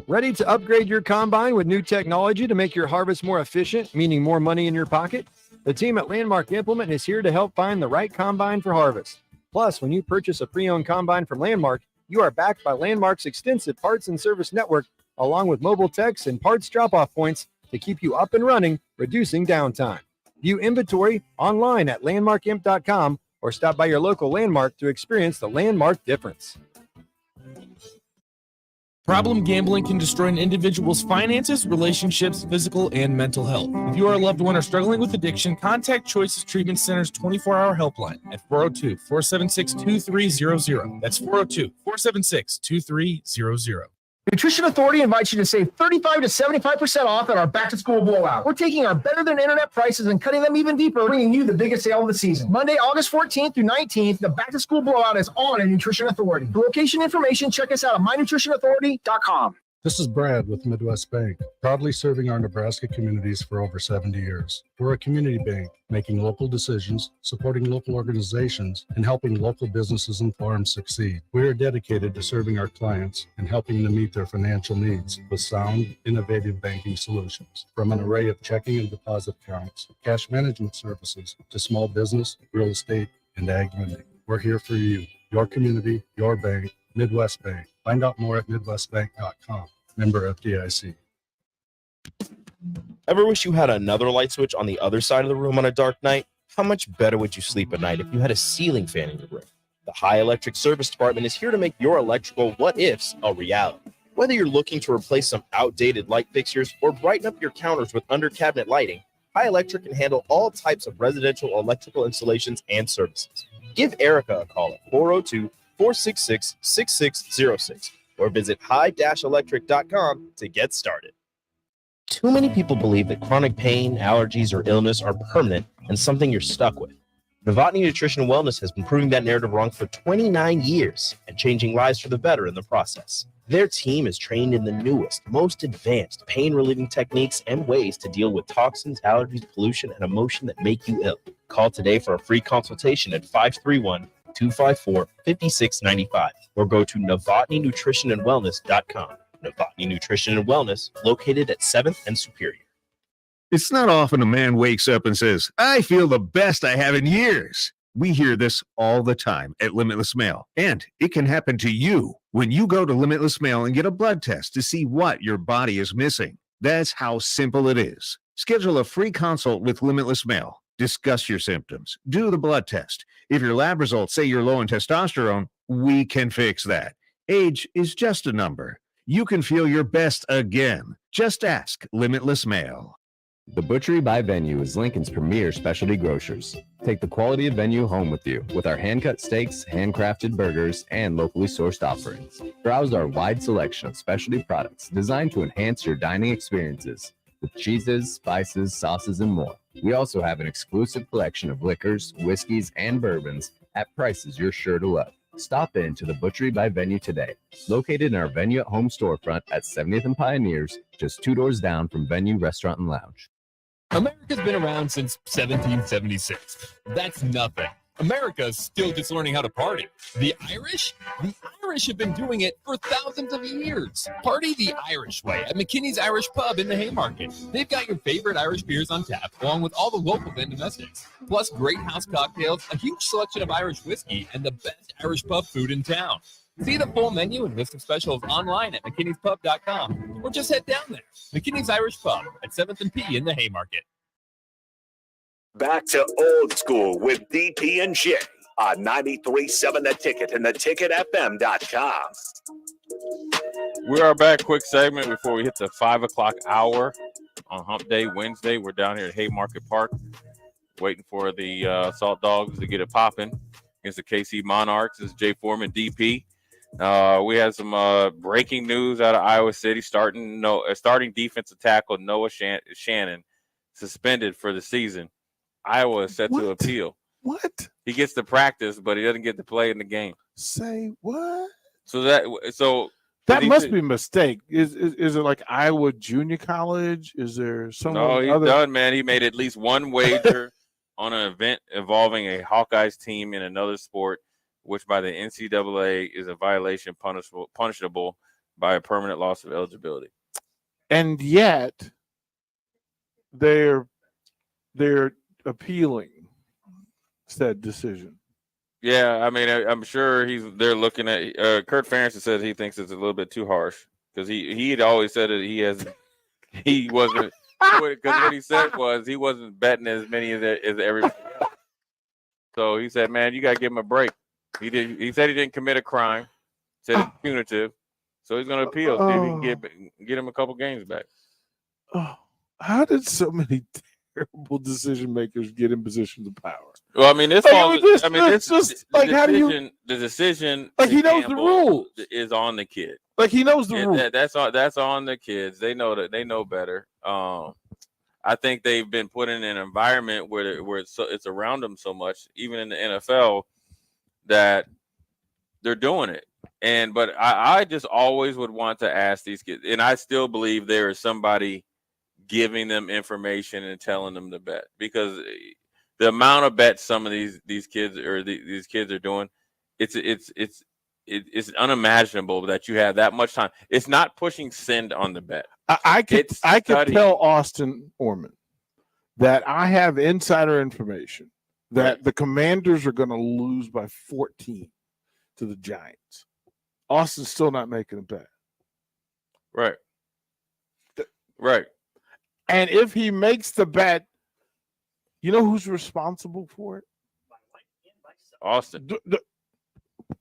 Ready to upgrade your combine with new technology to make your harvest more efficient, meaning more money in your pocket? The team at Landmark Implement is here to help find the right combine for harvest. Plus, when you purchase a pre-owned combine from Landmark, you are backed by Landmark's extensive parts and service network, along with mobile techs and parts drop-off points to keep you up and running, reducing downtime. View inventory online at landmarkimp.com or stop by your local Landmark to experience the Landmark difference. Problem gambling can destroy an individual's finances, relationships, physical, and mental health. If you or a loved one are struggling with addiction, contact Choices Treatment Center's 24-hour helpline at 402-476-2300. That's 402-476-2300. Nutrition Authority invites you to save 35 to 75% off at our back-to-school blowout. We're taking our better-than-internet prices and cutting them even deeper, bringing you the biggest sale of the season. Monday, August 14th through 19th, the back-to-school blowout is on at Nutrition Authority. For location information, check us out at mynutritionauthority.com. This is Brad with Midwest Bank, proudly serving our Nebraska communities for over 70 years. We're a community bank, making local decisions, supporting local organizations, and helping local businesses and farms succeed. We are dedicated to serving our clients and helping them meet their financial needs with sound, innovative banking solutions. From an array of checking and deposit accounts, cash management services, to small business, real estate, and ag lending. We're here for you, your community, your bank, Midwest Bank. Find out more at midwestbank.com. Member FDIC. Ever wish you had another light switch on the other side of the room on a dark night? How much better would you sleep at night if you had a ceiling fan in your room? The High Electric Service Department is here to make your electrical what-ifs a reality. Whether you're looking to replace some outdated light fixtures or brighten up your counters with under-cabinet lighting, High Electric can handle all types of residential electrical installations and services. Give Erica a call at 402-466-6606 or visit high-electric.com to get started. Too many people believe that chronic pain, allergies, or illness are permanent and something you're stuck with. Novotny Nutrition and Wellness has been proving that narrative wrong for 29 years and changing lives for the better in the process. Their team is trained in the newest, most advanced pain-relieving techniques and ways to deal with toxins, allergies, pollution, and emotion that make you ill. Call today for a free consultation at 531-254-5695 or go to novotnynutritionandwellness.com. Novotny Nutrition and Wellness, located at 7th and Superior. It's not often a man wakes up and says, I feel the best I have in years. We hear this all the time at Limitless Mail, and it can happen to you when you go to Limitless Mail and get a blood test to see what your body is missing. That's how simple it is. Schedule a free consult with Limitless Mail. Discuss your symptoms. Do the blood test. If your lab results say you're low in testosterone, we can fix that. Age is just a number. You can feel your best again. Just ask Limitless Mail. The Butchery by Venue is Lincoln's premier specialty grocers. Take the quality of Venue home with you with our hand-cut steaks, handcrafted burgers, and locally sourced offerings. Browse our wide selection of specialty products designed to enhance your dining experiences with cheeses, spices, sauces, and more. We also have an exclusive collection of liquors, whiskeys, and bourbons at prices you're sure to love. Stop in to the Butchery by Venue today, located in our Venue at Home storefront at 70th and Pioneers, just 2 doors down from Venue Restaurant and Lounge. America's been around since 1776. That's nothing. America's still just learning how to party. The Irish? The Irish have been doing it for thousands of years. Party the Irish way at McKinney's Irish Pub in the Haymarket. They've got your favorite Irish beers on tap, along with all the local and domestics. Plus great house cocktails, a huge selection of Irish whiskey, and the best Irish pub food in town. See the full menu and list of specials online at McKinney'spub.com or just head down there. McKinney's Irish Pub at 7th and P in the Haymarket. Back to Old School with DP and J on 93.7 The Ticket and theticketfm.com. We are back. Quick segment before we hit the 5 o'clock hour on Hump Day Wednesday. We're down here at Haymarket Park waiting for the Salt Dogs to get it popping against the KC Monarchs. This is Jay Foreman, DP. We had some breaking news out of Iowa City. Starting defensive tackle Noah Shannon suspended for the season. Iowa is set to appeal. What? He gets to practice, but he doesn't get to play in the game. Say what? So that must be a mistake. Is it like Iowa Junior College? Is there some? No, he's done, man. He made at least one wager on an event involving a Hawkeyes team in another sport, which by the NCAA is a violation punishable by a permanent loss of eligibility. And yet, they're appealing said decision. Yeah, I mean, I'm sure they're looking at Kurt Ferentz said he thinks it's a little bit too harsh because he had always said that he wasn't because what he said was he wasn't betting as many as everybody else. So he said, man, you got to give him a break. He said he didn't commit a crime. Said it's punitive. So he's going to appeal. See if he can get him a couple games back. Oh, how did so many terrible decision makers get in positions of power? Well, I mean, the decision. Like he knows the rules is on the kid. Like he knows the rules. That's on the kids. They know that. They know better. I think they've been put in an environment where it's around them so much, even in the NFL, that they're doing it. But I just always would want to ask these kids, and I still believe there is somebody giving them information and telling them to bet, because the amount of bets some of these kids are doing, it's unimaginable that you have that much time. It's not pushing send on the bet. I could tell Austin Orman that I have insider information that the Commanders are going to lose by 14 to the Giants. Austin's still not making a bet. Right. Right. And if he makes the bet, you know who's responsible for it? Austin.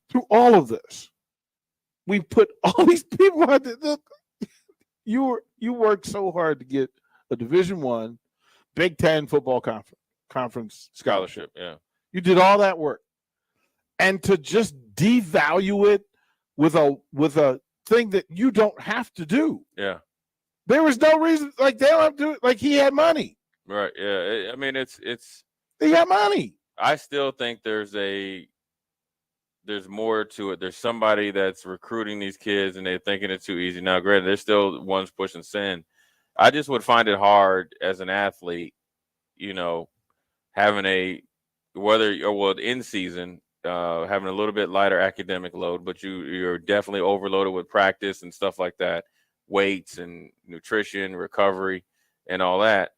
Through all of this, we put all these people out there. You worked so hard to get a Division I, Big Ten football conference scholarship. Yeah. You did all that work. And to just devalue it with a thing that you don't have to do. Yeah. There was no reason, like they don't have to do it. Like he had money. Right. Yeah. I mean, it's he got money. I still think there's more to it. There's somebody that's recruiting these kids and they're thinking it's too easy. Now, granted, there's still ones pushing sin. I just would find it hard as an athlete, having in season, having a little bit lighter academic load, but you're definitely overloaded with practice and stuff like that, weights and nutrition, recovery, and all that,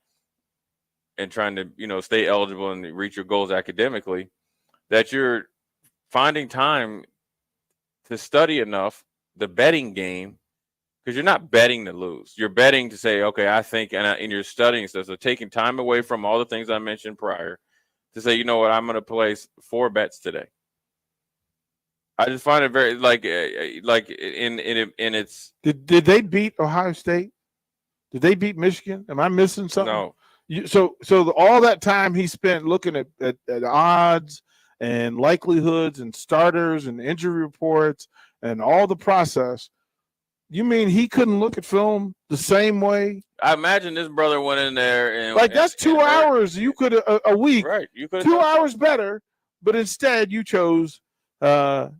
and trying to, stay eligible and reach your goals academically, that you're finding time to study enough the betting game, because you're not betting to lose. You're betting to say, okay, I think, and you're studying stuff. So taking time away from all the things I mentioned prior to say, you know what, I'm going to place 4 bets today. I just find it very in its. Did they beat Ohio State? Did they beat Michigan? Am I missing something? No. So all that time he spent looking at odds and likelihoods and starters and injury reports and all the process. You mean he couldn't look at film the same way? I imagine this brother went in there and that's 2 hours. You could a week, right? You could 2 hours better, but instead you chose to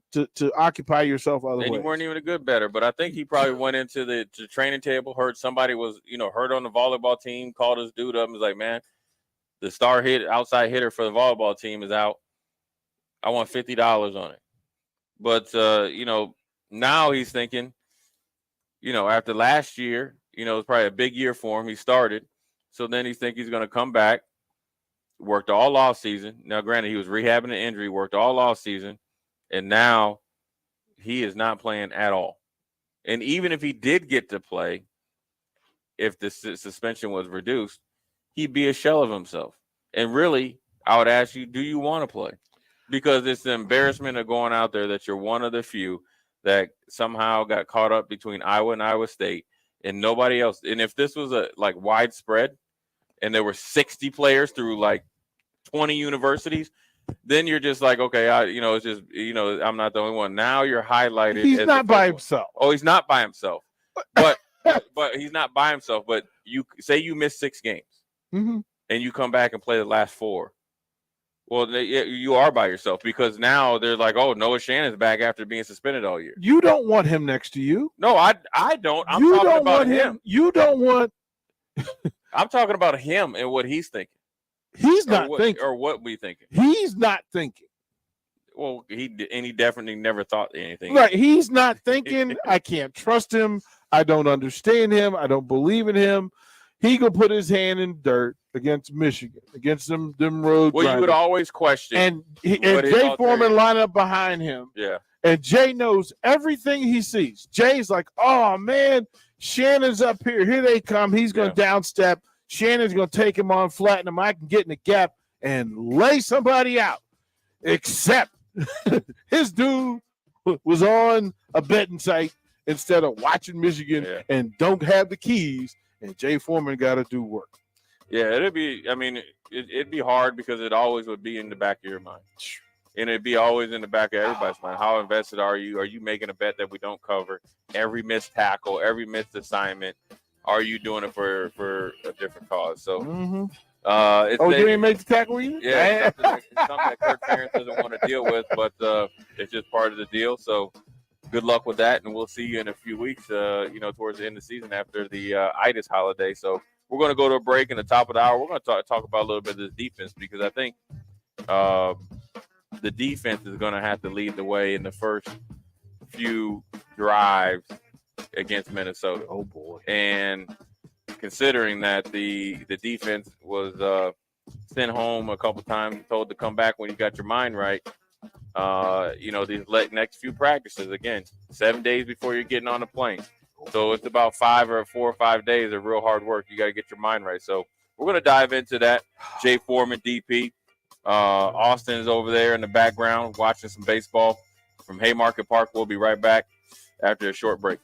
occupy yourself other ways. And you weren't even a good bettor, but I think he probably went into the training table, heard somebody was hurt on the volleyball team, called his dude up and was like, man, the outside hitter for the volleyball team is out. I want $50 on it. But, now he's thinking, after last year, it was probably a big year for him. He started. So then he's thinking he's going to come back, worked all off season. Now, granted, he was rehabbing an injury, worked all off season. And now He is not playing at all. And even if he did get to play, if the suspension was reduced, he'd be a shell of himself. And really, I would ask you, do you want to play? Because it's the embarrassment of going out there that you're one of the few that somehow got caught up between Iowa and Iowa State and nobody else. And if this was a like widespread and there were 60 players through like 20 universities, then you're just like, okay, it's just, I'm not the only one. Now you're highlighted. He's as not by himself. Oh, he's not by himself. But he's not by himself. But you say you miss 6 games and you come back and play the last 4. Well, you are by yourself because now they're like, oh, Noah Shannon's back after being suspended all year. You don't want him next to you. No, I don't. I'm talking about him. You don't want. I'm talking about him and what he's thinking. He's not thinking. Or what we thinking. He's not thinking. Well, he definitely never thought anything. Right. He's not thinking. I can't trust him. I don't understand him. I don't believe in him. He gonna put his hand in dirt against Michigan, against them road. Well, you would always question. And Jay Foreman line up behind him. Yeah. And Jay knows everything he sees. Jay's like, oh man, Shannon's up here. Here they come. He's gonna downstep. Shannon's gonna take him on, flatten him. I can get in the gap and lay somebody out. Except his dude was on a betting site instead of watching Michigan and don't have the keys. And Jay Foreman got to do work. Yeah, it'd be be hard because it always would be in the back of your mind. And it'd be always in the back of everybody's mind. How invested are you? Are you making a bet that we don't cover? Every missed tackle, every missed assignment. Are you doing it for a different cause? So, you didn't make the tackle either? Yeah, something that Kirk Ferentz doesn't want to deal with, but it's just part of the deal. So, good luck with that, and we'll see you in a few weeks, towards the end of the season after the itis holiday. So we're going to go to a break in the top of the hour. We're going to talk about a little bit of this defense because I think the defense is going to have to lead the way in the first few drives against Minnesota. Oh, boy. And considering that the defense was sent home a couple times, told to come back when you got your mind right, these next few practices, again, 7 days before you're getting on the plane. So it's about 4 or 5 days of real hard work. You got to get your mind right. So we're going to dive into that. Jay Foreman, DP. Austin is over there in the background watching some baseball from Haymarket Park. We'll be right back after a short break.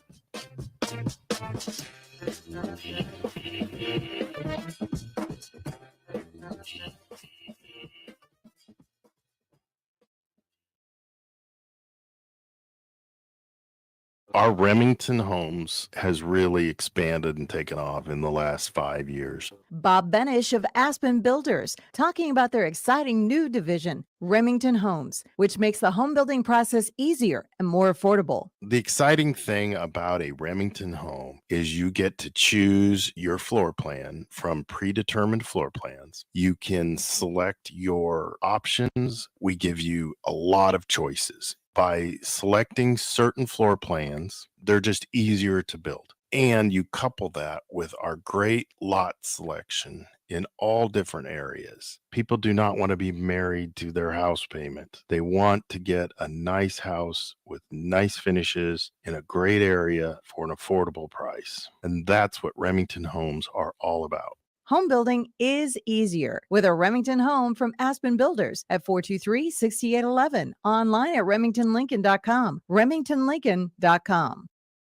Our Remington Homes has really expanded and taken off in the last 5 years. Bob Benish of Aspen Builders talking about their exciting new division, Remington Homes, which makes the home building process easier and more affordable. The exciting thing about a Remington home is you get to choose your floor plan from predetermined floor plans. You can select your options. We give you a lot of choices. By selecting certain floor plans, they're just easier to build. And you couple that with our great lot selection in all different areas. People do not want to be married to their house payment. They want to get a nice house with nice finishes in a great area for an affordable price. And that's what Remington Homes are all about. Home building is easier with a Remington home from Aspen Builders at 423-6811. Online at remingtonlincoln.com. remingtonlincoln.com.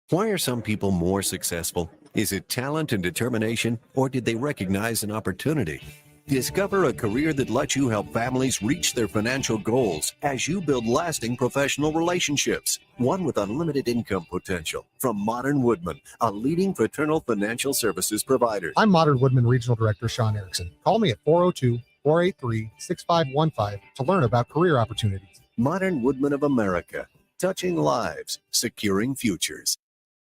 Why are some people more successful? Is it talent and determination, or did they recognize an opportunity? Discover a career that lets you help families reach their financial goals as you build lasting professional relationships, one with unlimited income potential. From Modern Woodman, a leading fraternal financial services provider. I'm Modern Woodman Regional Director Sean Erickson. Call me at 402-483-6515 to learn about career opportunities. Modern Woodman of America, touching lives, securing futures.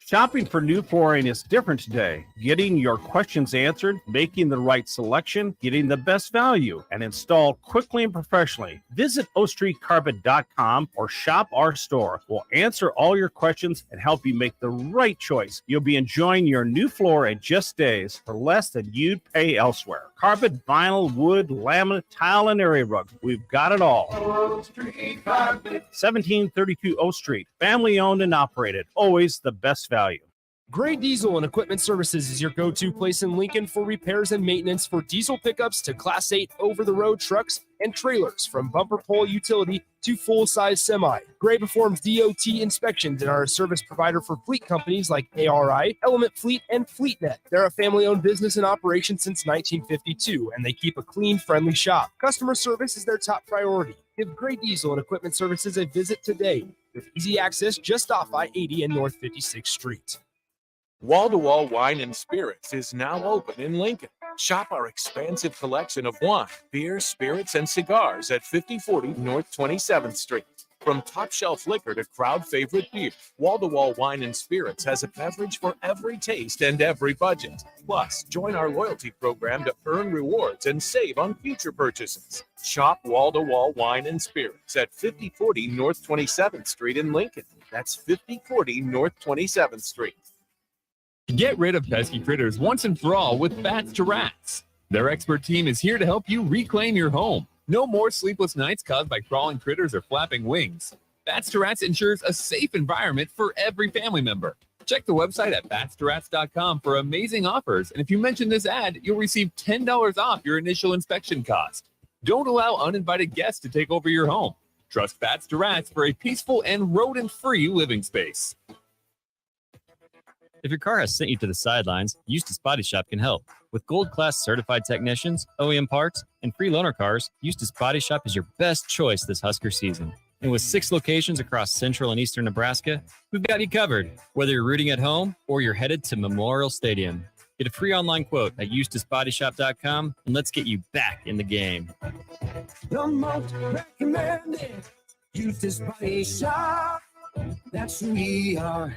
Shopping for new flooring is different today. Getting your questions answered, making the right selection, getting the best value, and installed quickly and professionally. Visit ostreetcarpet.com or shop our store. We'll answer all your questions and help you make the right choice. You'll be enjoying your new floor in just days for less than you'd pay elsewhere. Carpet, vinyl, wood, laminate, tile, and area rugs. We've got it all. 1732 O Street. Family owned and operated. Always the best value. Gray Diesel and Equipment Services is your go-to place in Lincoln for repairs and maintenance for diesel pickups to Class 8 over-the-road trucks and trailers, from bumper pole utility to full-size semi. Gray performs DOT inspections and are a service provider for fleet companies like ARI, Element Fleet, and FleetNet. They're a family-owned business in operation since 1952, and they keep a clean, friendly shop. Customer service is their top priority. Give Gray Diesel and Equipment Services a visit today with easy access just off I-80 and North 56th Street. Wall-to-Wall Wine and Spirits is now open in Lincoln. Shop our expansive collection of wine, beer, spirits, and cigars at 5040 North 27th Street. From top-shelf liquor to crowd-favorite beer, Wall-to-Wall Wine and Spirits has a beverage for every taste and every budget. Plus, join our loyalty program to earn rewards and save on future purchases. Shop Wall-to-Wall Wine and Spirits at 5040 North 27th Street in Lincoln. That's 5040 North 27th Street. Get rid of pesky critters once and for all with Bats to Rats. Their expert team is here to help you reclaim your home. No more sleepless nights caused by crawling critters or flapping wings. Bats to Rats ensures a safe environment for every family member. Check the website at batstoRats.com for amazing offers, and if you mention this ad, you'll receive $10 off your initial inspection cost. Don't allow uninvited guests to take over your home. Trust Bats to Rats for a peaceful and rodent-free living space. If your car has sent you to the sidelines, Eustace Body Shop can help. With gold-class certified technicians, OEM parts, and free loaner cars, Eustace Body Shop is your best choice this Husker season. And with 6 locations across central and eastern Nebraska, we've got you covered, whether you're rooting at home or you're headed to Memorial Stadium. Get a free online quote at EustaceBodyShop.com, and let's get you back in the game. The most recommended Eustace Body Shop. That's who we are.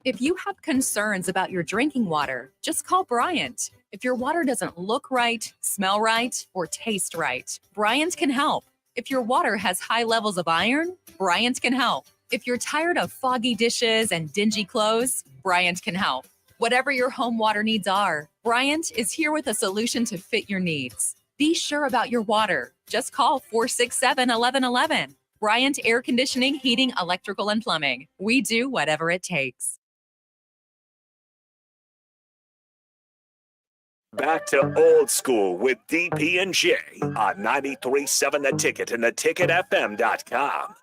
If you have concerns about your drinking water, just call Bryant. If your water doesn't look right, smell right, or taste right, Bryant can help. If your water has high levels of iron, Bryant can help. If you're tired of foggy dishes and dingy clothes, Bryant can help. Whatever your home water needs are, Bryant is here with a solution to fit your needs. Be sure about your water. Just call 467-1111. Bryant Air Conditioning, Heating, Electrical, and Plumbing. We do whatever it takes. Back to old school with DP and J on 93.7 The Ticket and theticketfm.com.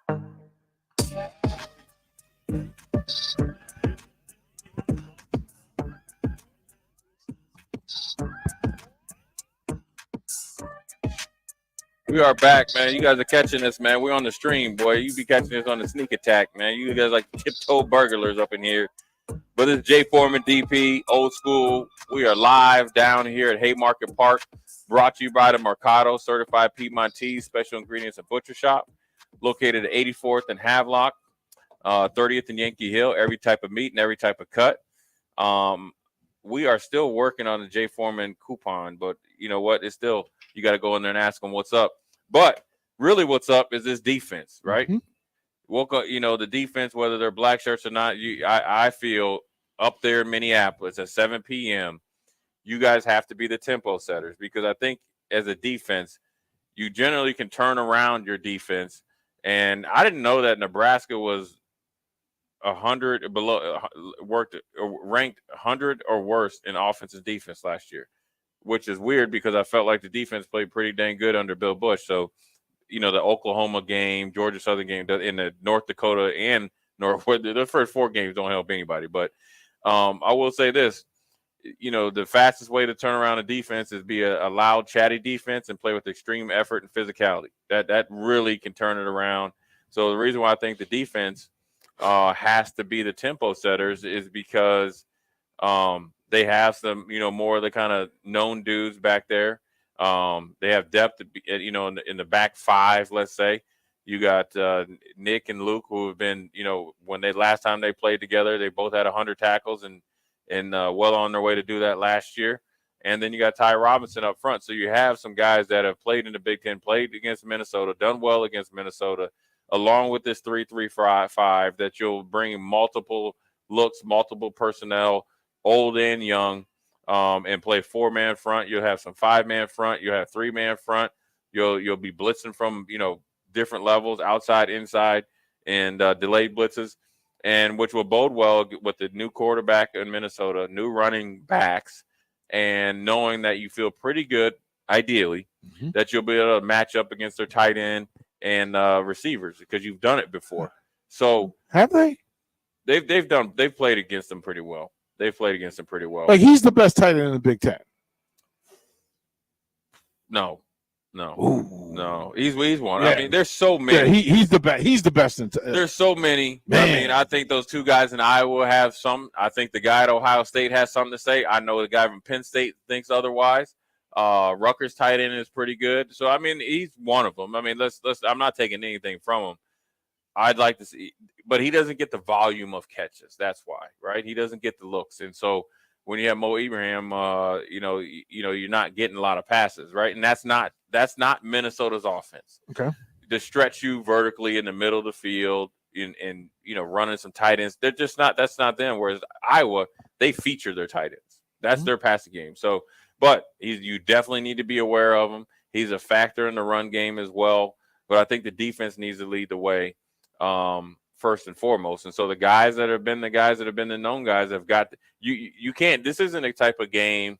We are back, man. You guys are catching this, man. We're on the stream, boy. You be catching this on the sneak attack, man. You guys like tiptoe burglars up in here. But it's Jay Foreman, DP, old school. We are live down here at Haymarket Park, brought to you by the Mercado Certified Piedmontese Special Ingredients and Butcher Shop, located at 84th and Havelock, 30th and Yankee Hill. Every type of meat and every type of cut. We are still working on the Jay Foreman coupon, but you know what? It's still, you got to go in there and ask them what's up. But really what's up is this defense, right? Mm-hmm. Woke up, you know, the defense, whether they're black shirts or not, I feel up there in Minneapolis at 7 p.m., you guys have to be the tempo setters, because I think as a defense, you generally can turn around your defense. And I didn't know that Nebraska was 100 below, ranked 100 or worse in offensive defense last year, which is weird because I felt like the defense played pretty dang good under Bill Bush. So, you know, the Oklahoma game, Georgia Southern game, in the North Dakota and the first 4 games don't help anybody. But I will say this, you know, the fastest way to turn around a defense is be a loud, chatty defense and play with extreme effort and physicality. That really can turn it around. So the reason why I think the defense has to be the tempo setters is because they have some, you know, more of the kind of known dudes back there. They have depth, you know, in the back 5, let's say. You got Nick and Luke, who have been, when last time they played together, they both had 100 tackles and well on their way to do that last year. And then you got Ty Robinson up front. So you have some guys that have played in the Big Ten, played against Minnesota, done well against Minnesota, along with this 3-3-5 that you'll bring multiple looks, multiple personnel, old and young, and play 4-man front. You'll have some 5-man front. You'll have 3-man front. You'll be blitzing from, different levels, outside, inside, and delayed blitzes, and which will bode well with the new quarterback in Minnesota, new running backs, and knowing that you feel pretty good, ideally, that you'll be able to match up against their tight end and receivers because you've done it before. So have they? They've played against them pretty well. They've played against them pretty well. Like he's the best tight end in the Big Ten. No. He's one. Yeah. I mean, there's so many. Yeah, he's the best. He's the best. There's so many. Man. I mean, I think those two guys in Iowa have some. I think the guy at Ohio State has something to say. I know the guy from Penn State thinks otherwise. Rutgers tight end is pretty good. So I mean, he's one of them. I mean, let's. I'm not taking anything from him. I'd like to see, but he doesn't get the volume of catches. That's why, right? He doesn't get the looks, and so when you have Mo Ibrahim, you're not getting a lot of passes, right? And that's not Minnesota's offense. Okay. To stretch you vertically in the middle of the field and running some tight ends. They're just not. That's not them. Whereas Iowa, they feature their tight ends. That's their passing game. So, but you definitely need to be aware of him. He's a factor in the run game as well. But I think the defense needs to lead the way. First and foremost. And so the guys that have been the known guys have got you can't. This isn't a type of game.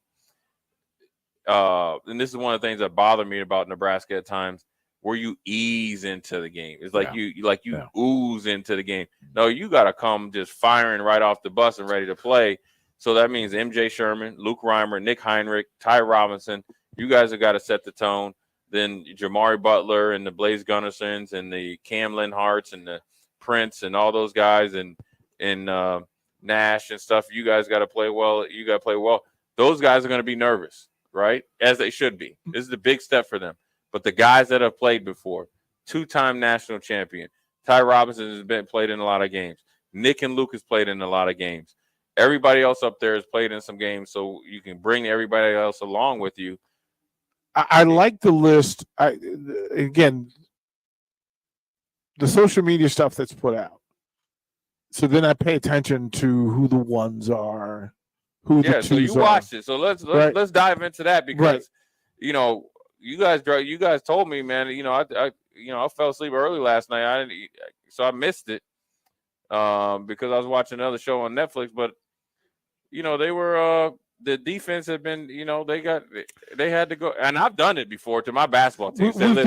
And this is one of the things that bother me about Nebraska at times, where you ease into the game. It's like you ooze into the game. No, you got to come just firing right off the bus and ready to play. So that means MJ Sherman, Luke Reimer, Nick Heinrich, Ty Robinson. You guys have got to set the tone. Then Jamari Butler and the Blaze Gunnarsons and the Cam Linharts and the Prince and all those guys and Nash and stuff. You guys got to play well. You got to play well. Those guys are going to be nervous, right? As they should be. This is a big step for them. But the guys that have played before, 2-time national champion, Ty Robinson has played in a lot of games. Nick and Luke has played in a lot of games. Everybody else up there has played in some games, so you can bring everybody else along with you. I like the list. Again, the social media stuff that's put out. So then I pay attention to who the ones are, who the twos so you are. watched it. So let's dive into that because you guys told me, man. I fell asleep early last night. So I missed it because I was watching another show on Netflix. But they were. The defense had been, they had to go, and I've done it before to my basketball team. We've done,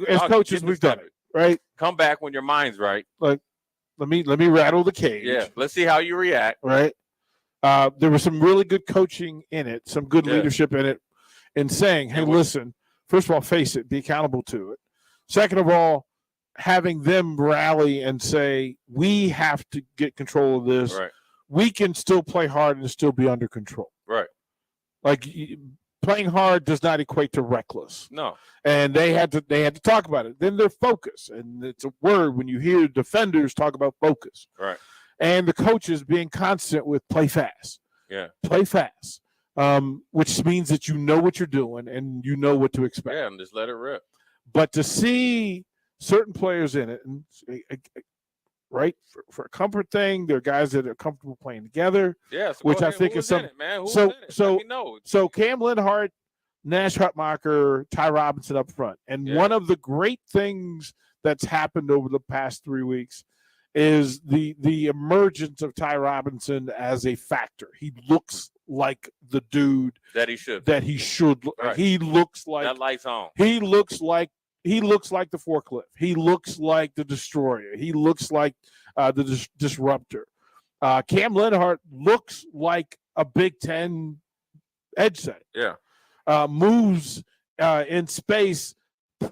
as coaches, we've done it, right? Come back when your mind's right. Like, let me rattle the cage. Yeah, let's see how you react. Right. There was some really good coaching in it, some good leadership in it, in saying, "Hey, listen. First of all, face it, be accountable to it. Second of all, having them rally and say, we have to get control of this. Right. We can still play hard and still be under control." Right. Like playing hard does not equate to reckless. No. And they had to talk about it. Then their focus, and it's a word when you hear defenders talk about focus. Right. And the coaches being constant with play fast. Yeah. Play fast. Which means that you know what you're doing and you know what to expect. Yeah, and just let it rip. But to see certain players in it, and right, for a comfort thing, they're guys that are comfortable playing together. Yeah, so which I think is some. So Cam Linhart, Nash Hutmacher, Ty Robinson up front, and one of the great things that's happened over the past 3 weeks is the emergence of Ty Robinson as a factor. He looks like the dude that he should. Right. He looks like that lights on. He looks like the forklift. He looks like the destroyer. He looks like the disruptor. Cam Linhart looks like a Big Ten edge set. Yeah. Moves in space,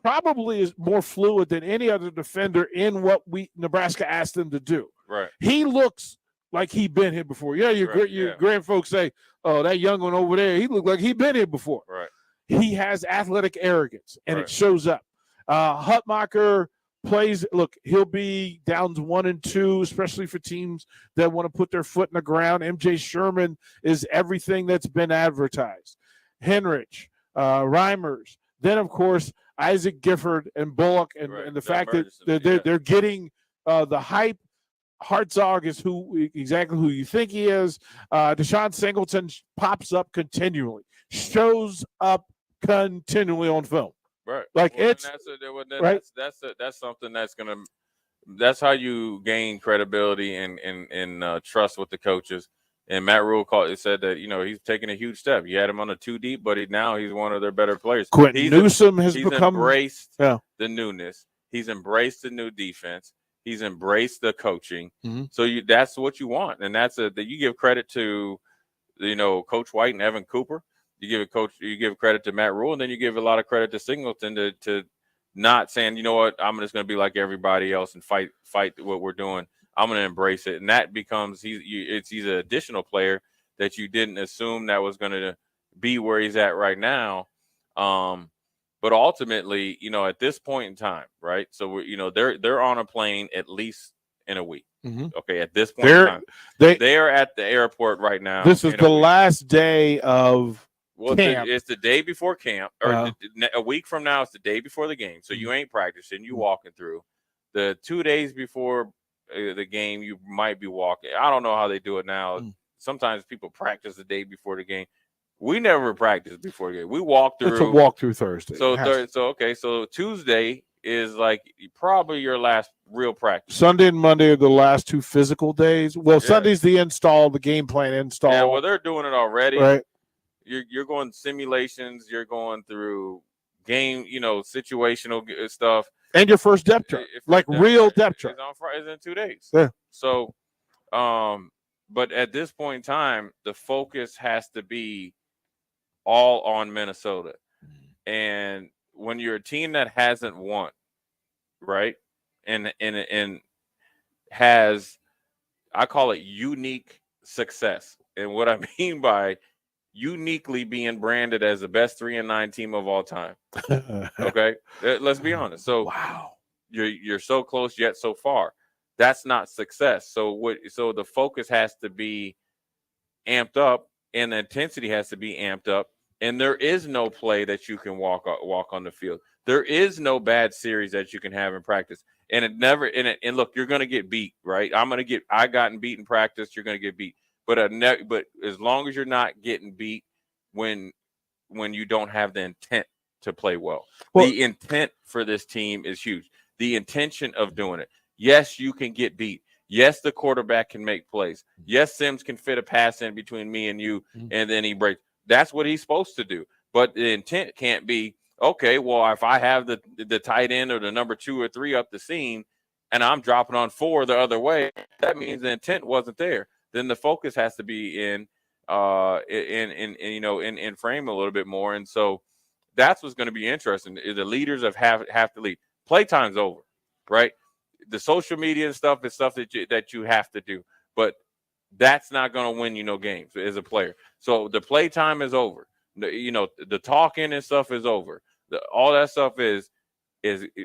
probably is more fluid than any other defender in what Nebraska asked him to do. Right. He looks like he'd been here before. Yeah, your grand folks say, "Oh, that young one over there, he looked like he'd been here before." Right. He has athletic arrogance, and it shows up. Hutmacher plays. Look, he'll be downs 1 and 2, especially for teams that want to put their foot in the ground. MJ Sherman is everything that's been advertised. Henrich, Reimers, then of course Isaac Gifford and Bullock, and the fact that they're getting the hype. Hartzog is exactly who you think he is. Deshaun Singleton pops up continually, shows up continually on film. Right. Like that's something that's how you gain credibility and trust with the coaches. And Matt Rule said that, he's taking a huge step. You had him on a 2 deep, but now he's one of their better players. Quentin Newsom has become embraced the newness. He's embraced the new defense. He's embraced the coaching. So that's what you want. And that you give credit to, Coach White and Evan Cooper. You give credit to Matt Rule, and then you give a lot of credit to Singleton to not saying, you know what, I'm just going to be like everybody else and fight what we're doing. I'm going to embrace it. And that becomes he's an additional player that you didn't assume that was going to be where he's at right now. But ultimately, at this point in time, right? So they're on a plane at least in a week. Okay, at this point in time, they are at the airport right now. This is the last day of camp. It's the day before camp, or a week from now. It's the day before the game. So you ain't practicing. You walking through. The 2 days before the game, you might be walking. I don't know how they do it now. Sometimes people practice the day before the game. We never practice before the game. We walk through. It's a walkthrough Thursday. So Tuesday is like probably your last real practice. Sunday and Monday are the last 2 physical days. Well, Sunday's the install, the game plan install. Yeah, well, they're doing it already. Right. You're going simulations. You're going through game, situational stuff. And your first depth chart, real depth chart. It's in 2 days. Yeah. So, but at this point in time, the focus has to be all on Minnesota. And when you're a team that hasn't won, right, and has, I call it unique success. And what I mean by uniquely being branded as the best 3-9 team of all time. Okay, let's be honest. So wow, you're so close yet so far. That's not success. So the focus has to be amped up, and the intensity has to be amped up. And there is no play that you can walk on the field. There is no bad series that you can have in practice. And and look, you're going to get beat, right? I gotten beat in practice. You're going to get beat. But as long as you're not getting beat when you don't have the intent to play well, the intent for this team is huge. The intention of doing it. Yes, you can get beat. Yes, the quarterback can make plays. Yes, Sims can fit a pass in between me and you, and then he breaks. That's what he's supposed to do. But the intent can't be, okay, well, if I have the tight end or the number 2 or 3 up the seam and I'm dropping on 4 the other way, that means the intent wasn't there. Then the focus has to be in frame a little bit more. And so that's what's going to be interesting. The leaders have to lead. Playtime's over, right? The social media and stuff is stuff that you have to do. But that's not going to win games as a player. So the play time is over. The talking and stuff is over. All that stuff is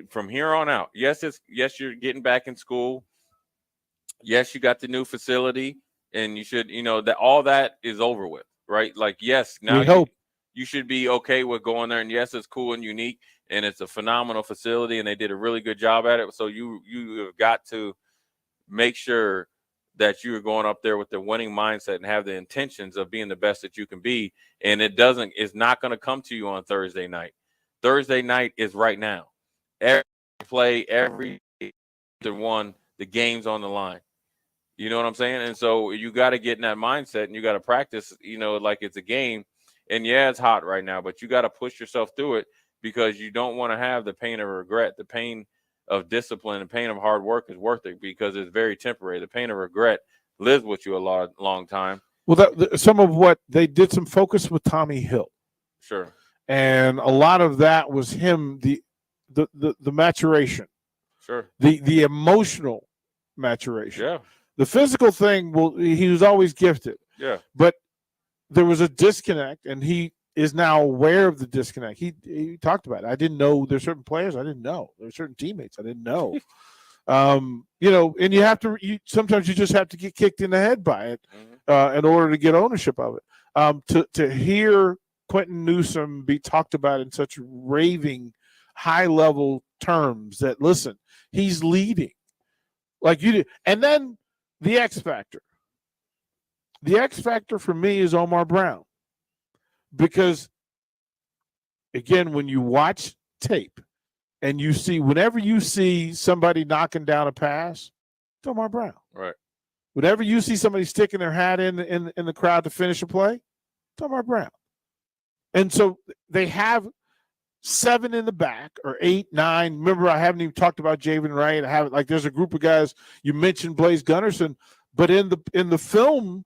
from here on out. Yes, you're getting back in school. Yes, you got the new facility, and you should that all that is over with, right? Like, yes, now you should be okay with going there, and yes, it's cool and unique, and it's a phenomenal facility, and they did a really good job at it. So you have got to make sure that you are going up there with the winning mindset and have the intentions of being the best that you can be. And it's not going to come to you on Thursday night. Thursday night is right now. Every play, every one, the game's on the line. You know what I'm saying? And so you got to get in that mindset, and you got to practice, like it's a game. And yeah, it's hot right now, but you got to push yourself through it, because you don't want to have the pain of regret. The pain of discipline and pain of hard work is worth it, because it's very temporary. The pain of regret lives with you a long time. Well, some of what they did, some focus with Tommy Hill. Sure. And a lot of that was him, the maturation. Sure. The emotional maturation. Yeah. The physical thing, he was always gifted. Yeah. But there was a disconnect, and he is now aware of the disconnect. He talked about it. I didn't know there's certain players I didn't know. There's certain teammates I didn't know. And you have to. Sometimes you just have to get kicked in the head by it in order to get ownership of it. To hear Quentin Newsom be talked about in such raving, high level terms that listen, he's leading like you did, and then the X factor. The X factor for me is Omar Brown. Because, again, when you watch tape and whenever you see somebody knocking down a pass, it's Omar Brown. Right. Whenever you see somebody sticking their hat in the crowd to finish a play, it's Omar Brown. And so they have 7 in the back or 8, 9. Remember, I haven't even talked about Javen Wright. There's a group of guys. You mentioned Blaze Gunnerson, but in the film,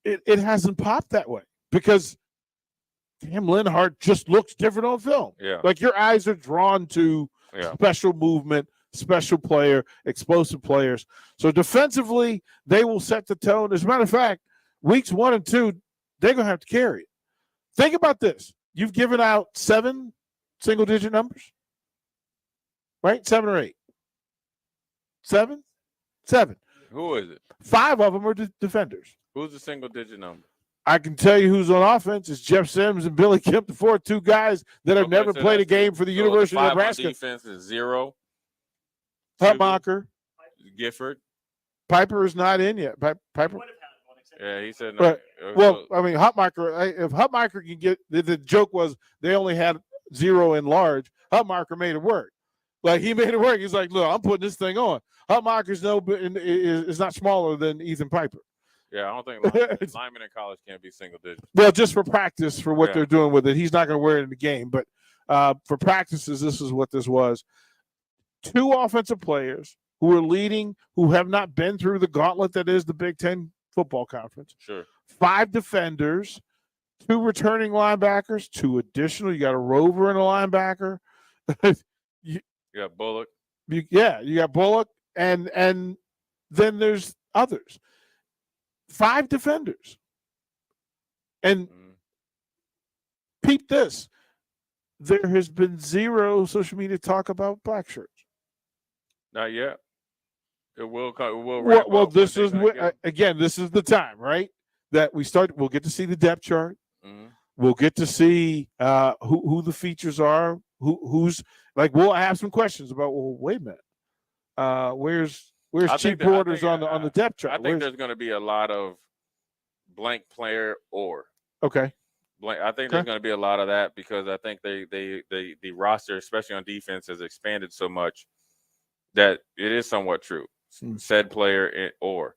it hasn't popped that way. Because Cam Linhart just looks different on film. Yeah. Like your eyes are drawn to special movement, special player, explosive players. So defensively, they will set the tone. As a matter of fact, weeks 1 and 2, they're going to have to carry it. Think about this. You've given out 7 single-digit numbers, right? 7 or 8. 7? 7. Who is it? 5 of them are defenders. Who's the single-digit number? I can tell you who's on offense. It's Jeff Sims and Billy Kemp, the 2 guys that have never played a game for the University of Nebraska. Defense is 0. Hutmacher. Gifford. Piper is not in yet. Piper. Yeah, he said no. Right. Well, I mean, Hutmacher, if Hutmacher can get, the joke was they only had 0 in large. Hutmacher made it work. Like, he made it work. He's like, look, I'm putting this thing on. Hutmacher's is not smaller than Ethan Piper. Yeah, I don't think linemen in college can't be single digits. Well, just for practice, for what they're doing with it. He's not going to wear it in the game. But for practices, this is what this was. 2 offensive players who are leading, who have not been through the gauntlet that is the Big Ten football conference. Sure. 5 defenders, 2 returning linebackers, 2 additional. You got a rover and a linebacker. You got Bullock. You got Bullock, and then there's others. 5 defenders. And peep this. There has been 0 social media talk about black shirts. Not yet. It will come. Well, this is again. This is the time, right? That we start. We'll get to see the depth chart. Mm-hmm. We'll get to see who the features are. Who's like. We'll have some questions about. Well, wait a minute. Where's Chief Borders on the depth chart? I think there's going to be a lot of blank player or. Okay. Blank. I think there's going to be a lot of that because I think the roster, especially on defense, has expanded so much that it is somewhat true. Said player or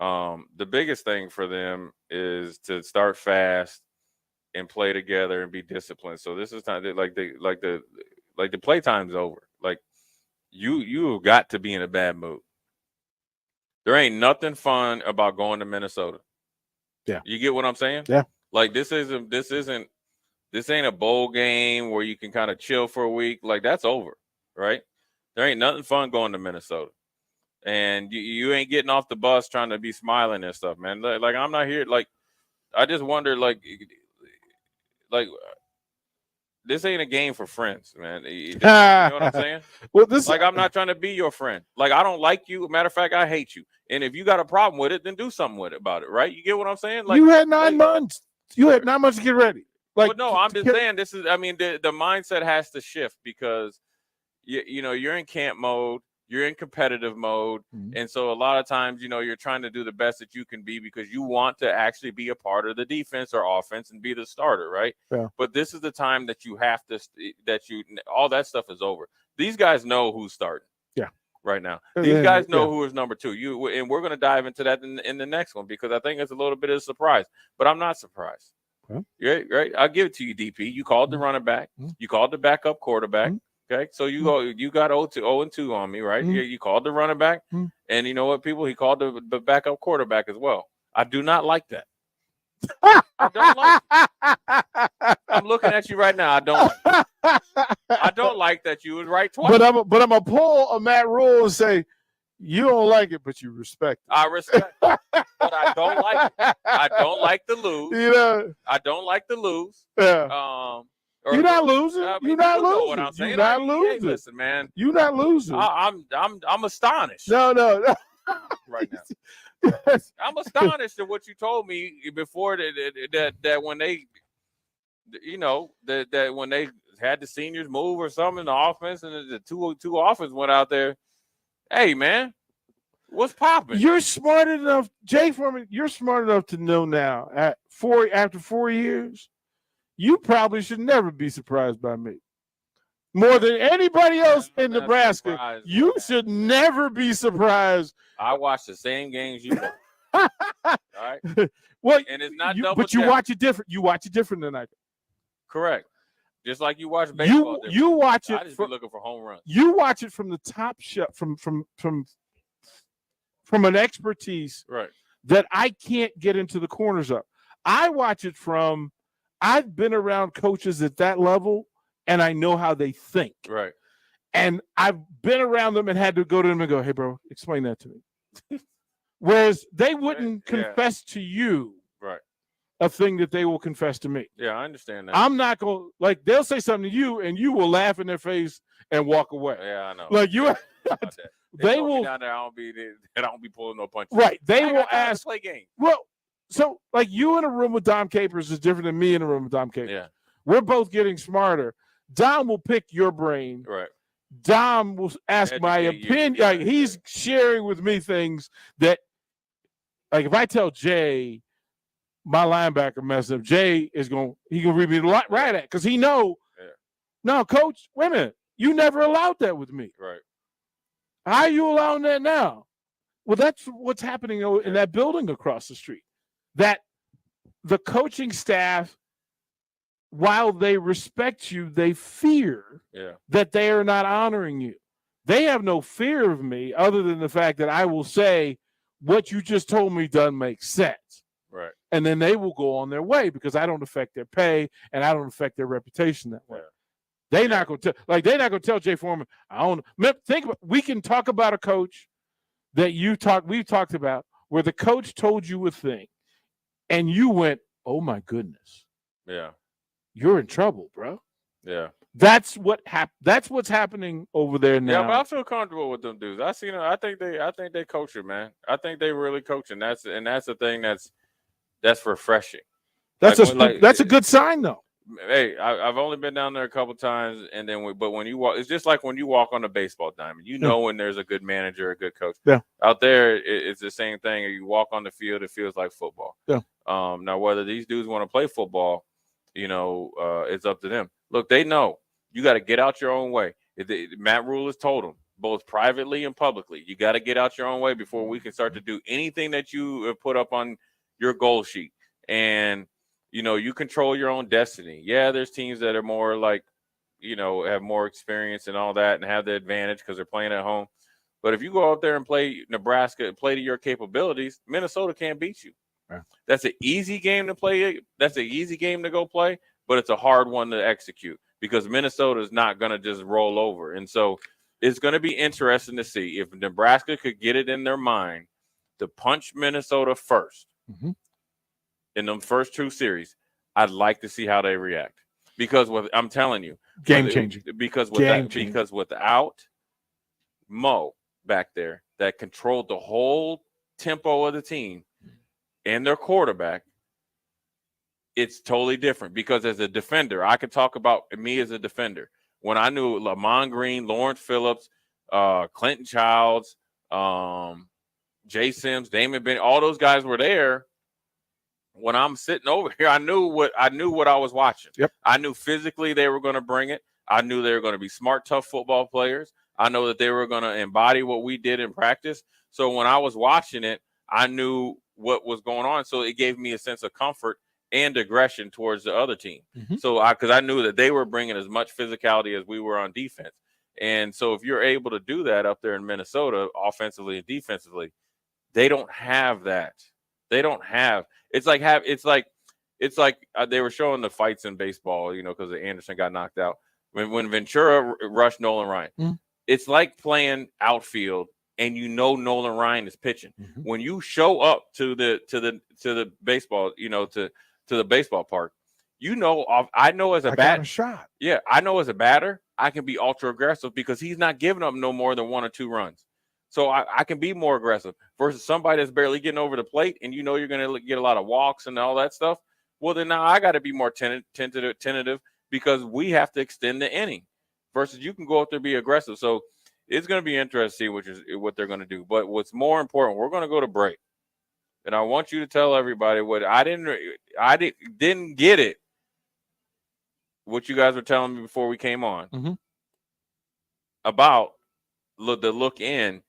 the biggest thing for them is to start fast and play together and be disciplined. So this is time like the play time's over. Like you have got to be in a bad mood. There ain't nothing fun about going to Minnesota. Yeah. You get what I'm saying? Yeah. Like this ain't a bowl game where you can kind of chill for a week. Like that's over, right? There ain't nothing fun going to Minnesota. And you ain't getting off the bus trying to be smiling and stuff, man. Like I'm not here. Like I just wonder, like this ain't a game for friends, man. You know what I'm saying? Well, I'm not trying to be your friend. Like I don't like you. Matter of fact, I hate you. And if you got a problem with it, then do something with it about it, right? You get what I'm saying? Like you had 9 months. You had 9 months to get ready. Like no, I'm just saying this is. I mean, the mindset has to shift because you know you're in camp mode. You're in competitive mode. And so a lot of times, you know, you're trying to do the best that you can be because you want to actually be a part of the defense or offense and be the starter, right? Yeah. But this is the time that you have to, all that stuff is over. These guys know who's starting. Yeah. Right now. These guys know who is number 2. And we're going to dive into that in the next one because I think it's a little bit of a surprise. But I'm not surprised. Right? I'll give it to you, DP. You called the running back. You called the backup quarterback. Okay, so you got 0-2 on me, right? You called the running back, and you know what, people? He called the backup quarterback as well. I do not like that. I don't like. I'm looking at you right now. I don't. I don't like that you was right twice. But I'm gonna pull a Matt Rule and say, You don't like it, but you respect it. I respect it, but I don't like it. I don't like to lose. You know? I don't like to lose. Yeah. You're not losing. You're not you know losing. what I'm saying. You're not Hey, losing. listen, man. You're not losing. I'm astonished. No. Right now. I'm astonished at what you told me before that when they, that when they had the seniors move or something in the offense and the two offense went out there. Hey, man, what's popping? You're smart enough, Jay Foreman. You're smart enough to know now after 4 years, you probably should never be surprised by me. More than anybody else in Nebraska, you should never be surprised. I watch the same games you watch. All right. Well, and it's not but you watch it different. You watch it different than I do. Correct. Just like you watch baseball. You watch it. I just be looking for home runs. You watch it from the top shelf, from an expertise right that I can't get into the corners of. I watch it from. I've been around coaches at that level, and I know how they think. Right. And I've been around them and had to go to them and go, "Hey, bro, explain that to me." Whereas they wouldn't confess to you right a thing that they will confess to me. Yeah, I understand that. I'm not going to, they'll say something to you and you will laugh in their face and walk away. Yeah, I know. Like you, they will. Down there, I don't be pulling no punches. Right. They will ask. Play game. Well, so like you in a room with Dom Capers is different than me in a room with Dom Capers. Yeah. We're both getting smarter. Dom will pick your brain. Right. Dom will ask my opinion. Like he's sharing with me things that, like if I tell Jay my linebacker messed up, Jay is going to read me right at because he know. Yeah. No, coach, wait a minute. You never allowed that with me. Right. How are you allowing that now? Well, that's what's happening in that building across the street. That the coaching staff, while they respect you, they fear that they are not honoring you. They have no fear of me other than the fact that I will say what you just told me doesn't make sense. Right. And then they will go on their way because I don't affect their pay and I don't affect their reputation that way. They're not going to they're not going to tell Jay Foreman, I don't think about, we can talk about a coach that we've talked about where the coach told you a thing and you went, oh my goodness. Yeah. You're in trouble, bro. Yeah. That's what's happening over there now. Yeah, but I feel comfortable with them dudes. I think they coach it, man. I think they really coach, and that's the thing that's refreshing. That's a good sign, though. Hey, I've only been down there a couple times, and then but when you walk, it's just like when you walk on the baseball diamond. You know when there's a good manager, a good coach. Yeah. Out there, it's the same thing. You walk on the field, it feels like football. Yeah. Now whether these dudes want to play football, it's up to them. Look, they know you got to get out your own way. Matt Rule has told them both privately and publicly. You got to get out your own way before we can start to do anything that you have put up on your goal sheet. And you control your own destiny. Yeah, there's teams that are more like, have more experience and all that and have the advantage because they're playing at home. But if you go out there and play Nebraska, play to your capabilities, Minnesota can't beat you. Yeah. That's an easy game to play. That's an easy game to go play, but it's a hard one to execute because Minnesota is not going to just roll over. And so it's going to be interesting to see if Nebraska could get it in their mind to punch Minnesota first. Mm-hmm. In them first two series, I'd like to see how they react because I'm telling you, game changing. Because without Mo back there that controlled the whole tempo of the team and their quarterback, it's totally different. Because as a defender, I could talk about me as a defender when I knew Lamont Green, Lawrence Phillips, Clinton Childs, Jay Sims, Damon Benny, all those guys were there. When I'm sitting over here, I knew what I was watching. Yep. I knew physically they were going to bring it. I knew they were going to be smart, tough football players. I know that they were going to embody what we did in practice. So when I was watching it, I knew what was going on. So it gave me a sense of comfort and aggression towards the other team. Mm-hmm. So because I knew that they were bringing as much physicality as we were on defense. And so if you're able to do that up there in Minnesota, offensively and defensively, they don't have that. They don't have. It's like they were showing the fights in baseball, because Anderson got knocked out when Ventura rushed Nolan Ryan. Mm-hmm. It's like playing outfield and you know Nolan Ryan is pitching. When you show up to the baseball, to the baseball park, I know as a batter shot. Yeah, I know as a batter, I can be ultra aggressive because he's not giving up no more than 1 or 2 runs. So I can be more aggressive versus somebody that's barely getting over the plate, and you're going to get a lot of walks and all that stuff. Well, then now I got to be more tentative because we have to extend the inning versus you can go up there and be aggressive. So it's going to be interesting to see what they're going to do. But what's more important, we're going to go to break. And I want you to tell everybody what I didn't get it. What you guys were telling me before we came on about the look in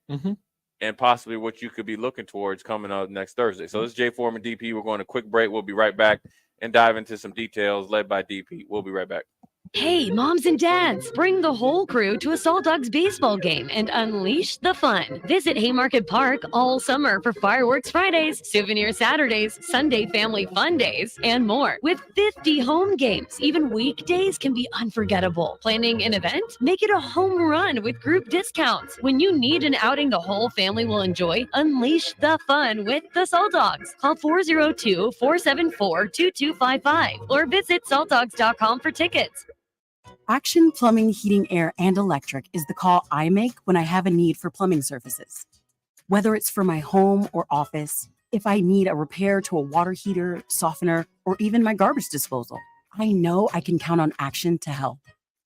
and possibly what you could be looking towards coming up next Thursday. So this is Jay Foreman, DP. We're going to quick break. We'll be right back and dive into some details led by DP. We'll be right back. Hey, moms and dads, bring the whole crew to a Salt Dogs baseball game and unleash the fun. Visit Haymarket Park all summer for fireworks Fridays, souvenir Saturdays, Sunday family fun days, and more. With 50 home games, even weekdays can be unforgettable. Planning an event? Make it a home run with group discounts. When you need an outing the whole family will enjoy, unleash the fun with the Salt Dogs. Call 402-474-2255 or visit saltdogs.com for tickets. Action Plumbing, Heating, Air, and Electric is the call I make when I have a need for plumbing services. Whether it's for my home or office, if I need a repair to a water heater, softener, or even my garbage disposal, I know I can count on Action to help.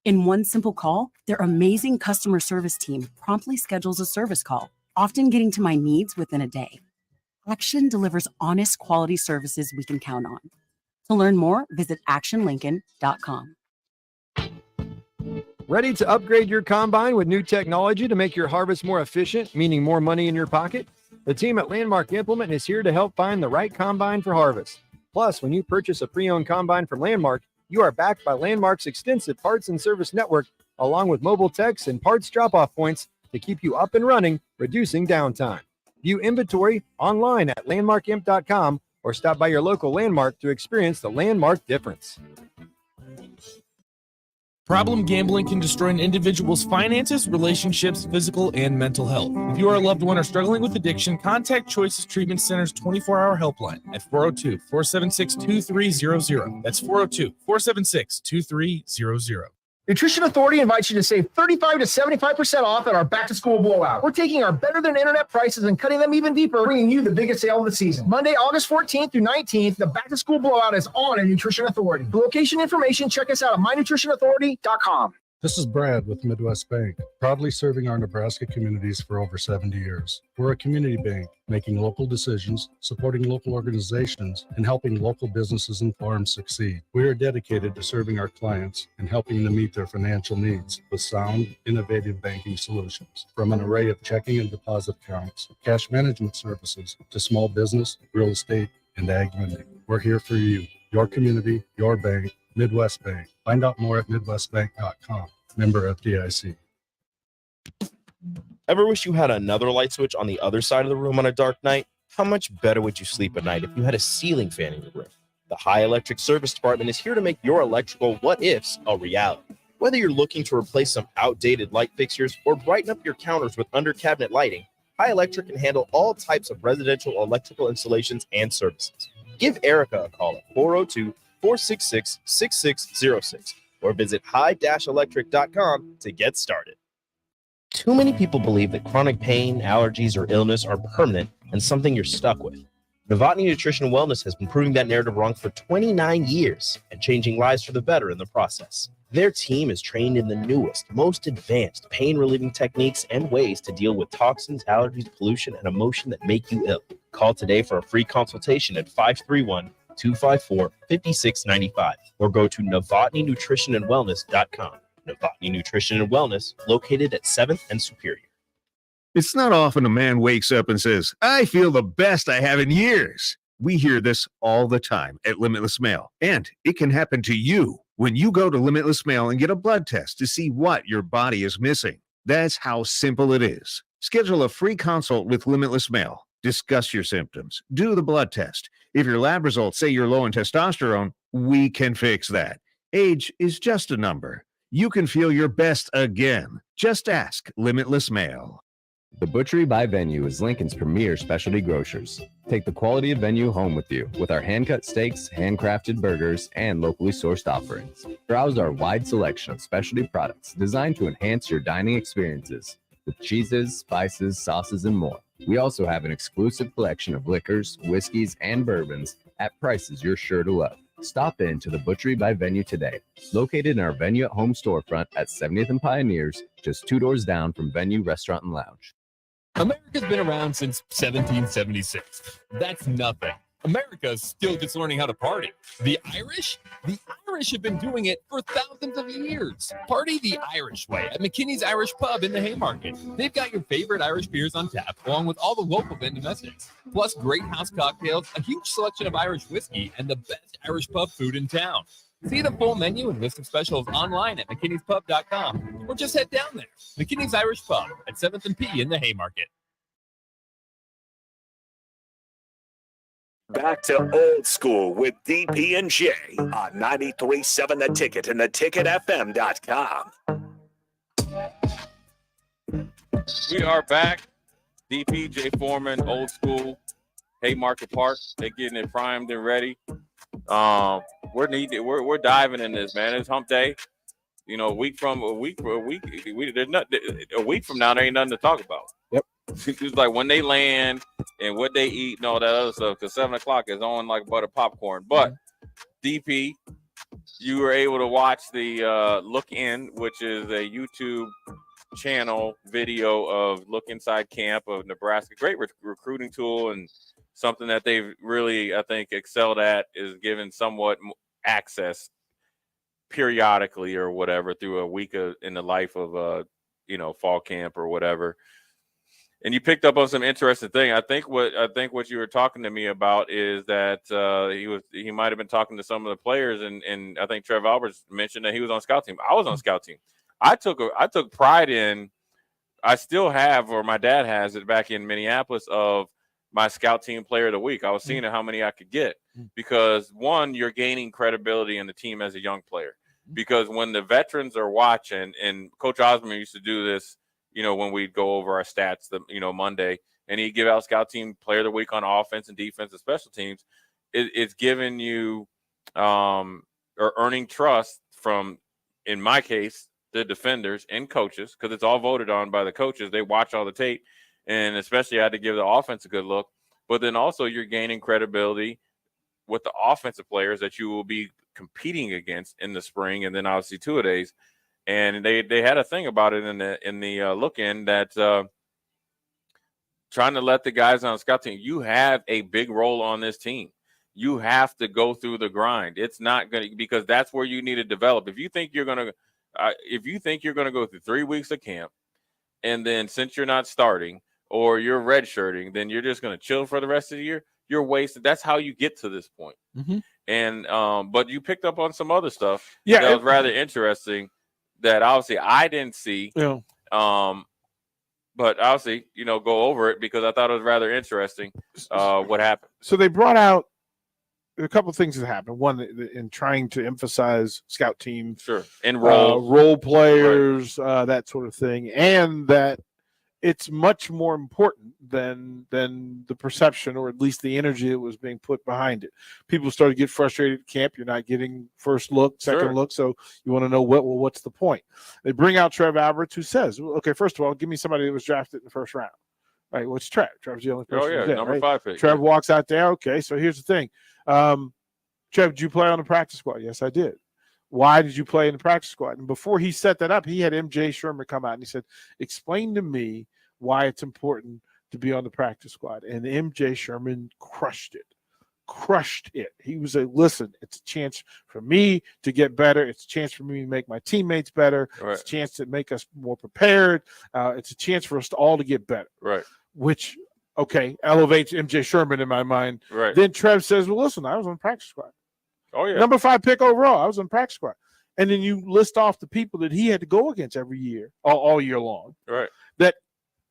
In one simple call, their amazing customer service team promptly schedules a service call, often getting to my needs within a day. Action delivers honest quality services we can count on. To learn more, visit actionlincoln.com. Ready to upgrade your combine with new technology to make your harvest more efficient, meaning more money in your pocket? The team at Landmark Implement is here to help find the right combine for harvest. Plus, when you purchase a pre-owned combine from Landmark, you are backed by Landmark's extensive parts and service network, along with mobile techs and parts drop-off points to keep you up and running, reducing downtime. View inventory online at landmarkimp.com or stop by your local Landmark to experience the Landmark difference. Problem gambling can destroy an individual's finances, relationships, physical, and mental health. If you or a loved one are struggling with addiction, contact Choices Treatment Center's 24-hour helpline at 402-476-2300. That's 402-476-2300. Nutrition Authority invites you to save 35 to 75% off at our back-to-school blowout. We're taking our better-than-internet prices and cutting them even deeper, bringing you the biggest sale of the season. Monday, August 14th through 19th, the back-to-school blowout is on at Nutrition Authority. For location information, check us out at mynutritionauthority.com. This is Brad with Midwest Bank, proudly serving our Nebraska communities for over 70 years. We're a community bank, making local decisions, supporting local organizations, and helping local businesses and farms succeed. We are dedicated to serving our clients and helping them meet their financial needs with sound, innovative banking solutions. From an array of checking and deposit accounts, cash management services, to small business, real estate, and ag lending. We're here for you, your community, your bank, Midwest Bank. Find out more at midwestbank.com. Member FDIC. Ever wish you had another light switch on the other side of the room on a dark night? How much better would you sleep at night if you had a ceiling fan in your room? The High Electric Service Department is here to make your electrical what-ifs a reality. Whether you're looking to replace some outdated light fixtures or brighten up your counters with under-cabinet lighting, High Electric can handle all types of residential electrical installations and services. Give Erica a call at 402-466-6606 or visit high-electric.com to get started. Too many people believe that chronic pain, allergies, or illness are permanent and something you're stuck with. Novotny Nutrition and Wellness has been proving that narrative wrong for 29 years and changing lives for the better in the process. Their team is trained in the newest, most advanced pain-relieving techniques and ways to deal with toxins, allergies, pollution, and emotion that make you ill. Call today for a free consultation at 531-254-5695 or go to novotnynutritionandwellness.com. Novotny Nutrition and Wellness, located at 7th and Superior. It's not often a man wakes up and says, I feel the best I have in years. We hear this all the time at Limitless Mail, and it can happen to you when you go to Limitless Mail and get a blood test to see what your body is missing. That's how simple it is. Schedule a free consult with Limitless Mail. Discuss your symptoms. Do the blood test. If your lab results say you're low in testosterone, we can fix that. Age is just a number. You can feel your best again. Just ask Limitless Mail. The Butchery by Venue is Lincoln's premier specialty grocers. Take the quality of Venue home with you with our hand-cut steaks, handcrafted burgers, and locally sourced offerings. Browse our wide selection of specialty products designed to enhance your dining experiences with cheeses, spices, sauces, and more. We also have an exclusive collection of liquors, whiskeys, and bourbons at prices you're sure to love. Stop in to the Butchery by Venue today, located in our Venue at Home storefront at 70th and Pioneers, just 2 doors down from Venue Restaurant and Lounge. America's been around since 1776. That's nothing. America's still just learning how to party. The Irish? The Irish have been doing it for thousands of years. Party the Irish way at McKinney's Irish Pub in the Haymarket. They've got your favorite Irish beers on tap, along with all the local and domestics. Plus great house cocktails, a huge selection of Irish whiskey, and the best Irish pub food in town. See the full menu and list of specials online at mckinneyspub.com or just head down there. McKinney's Irish Pub at 7th and P in the Haymarket. Back to Old School with DP and J on 93.7 The Ticket and theticketfm.com. We are back. DP, J Foreman, Old School, Haymarket Park. They're getting it primed and ready. We're diving in this, man. It's hump day. You know, a week from now, there ain't nothing to talk about. Yep. It's like when they land and what they eat and all that other stuff. Because 7 o'clock is on like butter popcorn. But DP, you were able to watch the Look In, which is a YouTube channel video of Look Inside Camp of Nebraska. Great recruiting tool, and something that they've really, I think, excelled at is giving somewhat access periodically or whatever through a week in the life of fall camp or whatever. And you picked up on some interesting thing. I think what you were talking to me about is that he might have been talking to some of the players, and I think Trev Alberts mentioned that he was on scout team. I was on scout team. I took pride in. I still have, or my dad has it back in Minneapolis, of my scout team player of the week. I was seeing how many I could get because, one, you're gaining credibility in the team as a young player. Because when the veterans are watching, and Coach Osborne used to do this, when we'd go over our stats, Monday, and he'd give out scout team player of the week on offense and defense and special teams, it's giving you or earning trust from, in my case, the defenders and coaches, because it's all voted on by the coaches. They watch all the tape. And especially I had to give the offense a good look. But then also you're gaining credibility with the offensive players that you will be competing against in the spring, and then obviously two-a-days. And they had a thing about it in the look-in that trying to let the guys on the scout team, you have a big role on this team. You have to go through the grind. It's not going to, because that's where you need to develop. If you think you're going to go through 3 weeks of camp, and then since you're not starting, or you're redshirting, then you're just going to chill for the rest of the year. You're wasted. That's how you get to this point. Mm-hmm. And but you picked up on some other stuff that was rather interesting that obviously I didn't see. Yeah. But obviously, go over it because I thought it was rather interesting what happened. So they brought out a couple of things that happened. One, in trying to emphasize scout team, sure, and role players, right. That sort of thing, and that it's much more important than the perception, or at least the energy that was being put behind it. People started to get frustrated at camp. You're not getting first look, second look, so you want to know what's the point. They bring out Trev Alberts, who says, okay, first of all, give me somebody that was drafted in the first round. Right, what's Trev? Trev's the only person. Number 5 pick. Trev walks out there. Okay, so here's the thing. Trev, did you play on the practice squad? Yes, I did. Why did you play in the practice squad? And before he set that up, he had MJ Sherman come out and he said, explain to me why it's important to be on the practice squad. And MJ Sherman crushed it. He was listen, it's a chance for me to get better. It's a chance for me to make my teammates better. Right. It's a chance to make us more prepared. It's a chance for us all to get better. Right. Which, okay, elevates MJ Sherman in my mind. Right. Then Trev says, well, listen, I was on the practice squad. Oh, yeah. Number 5 pick overall, I was on the practice squad. And then you list off the people that he had to go against every year, all year long. Right. That,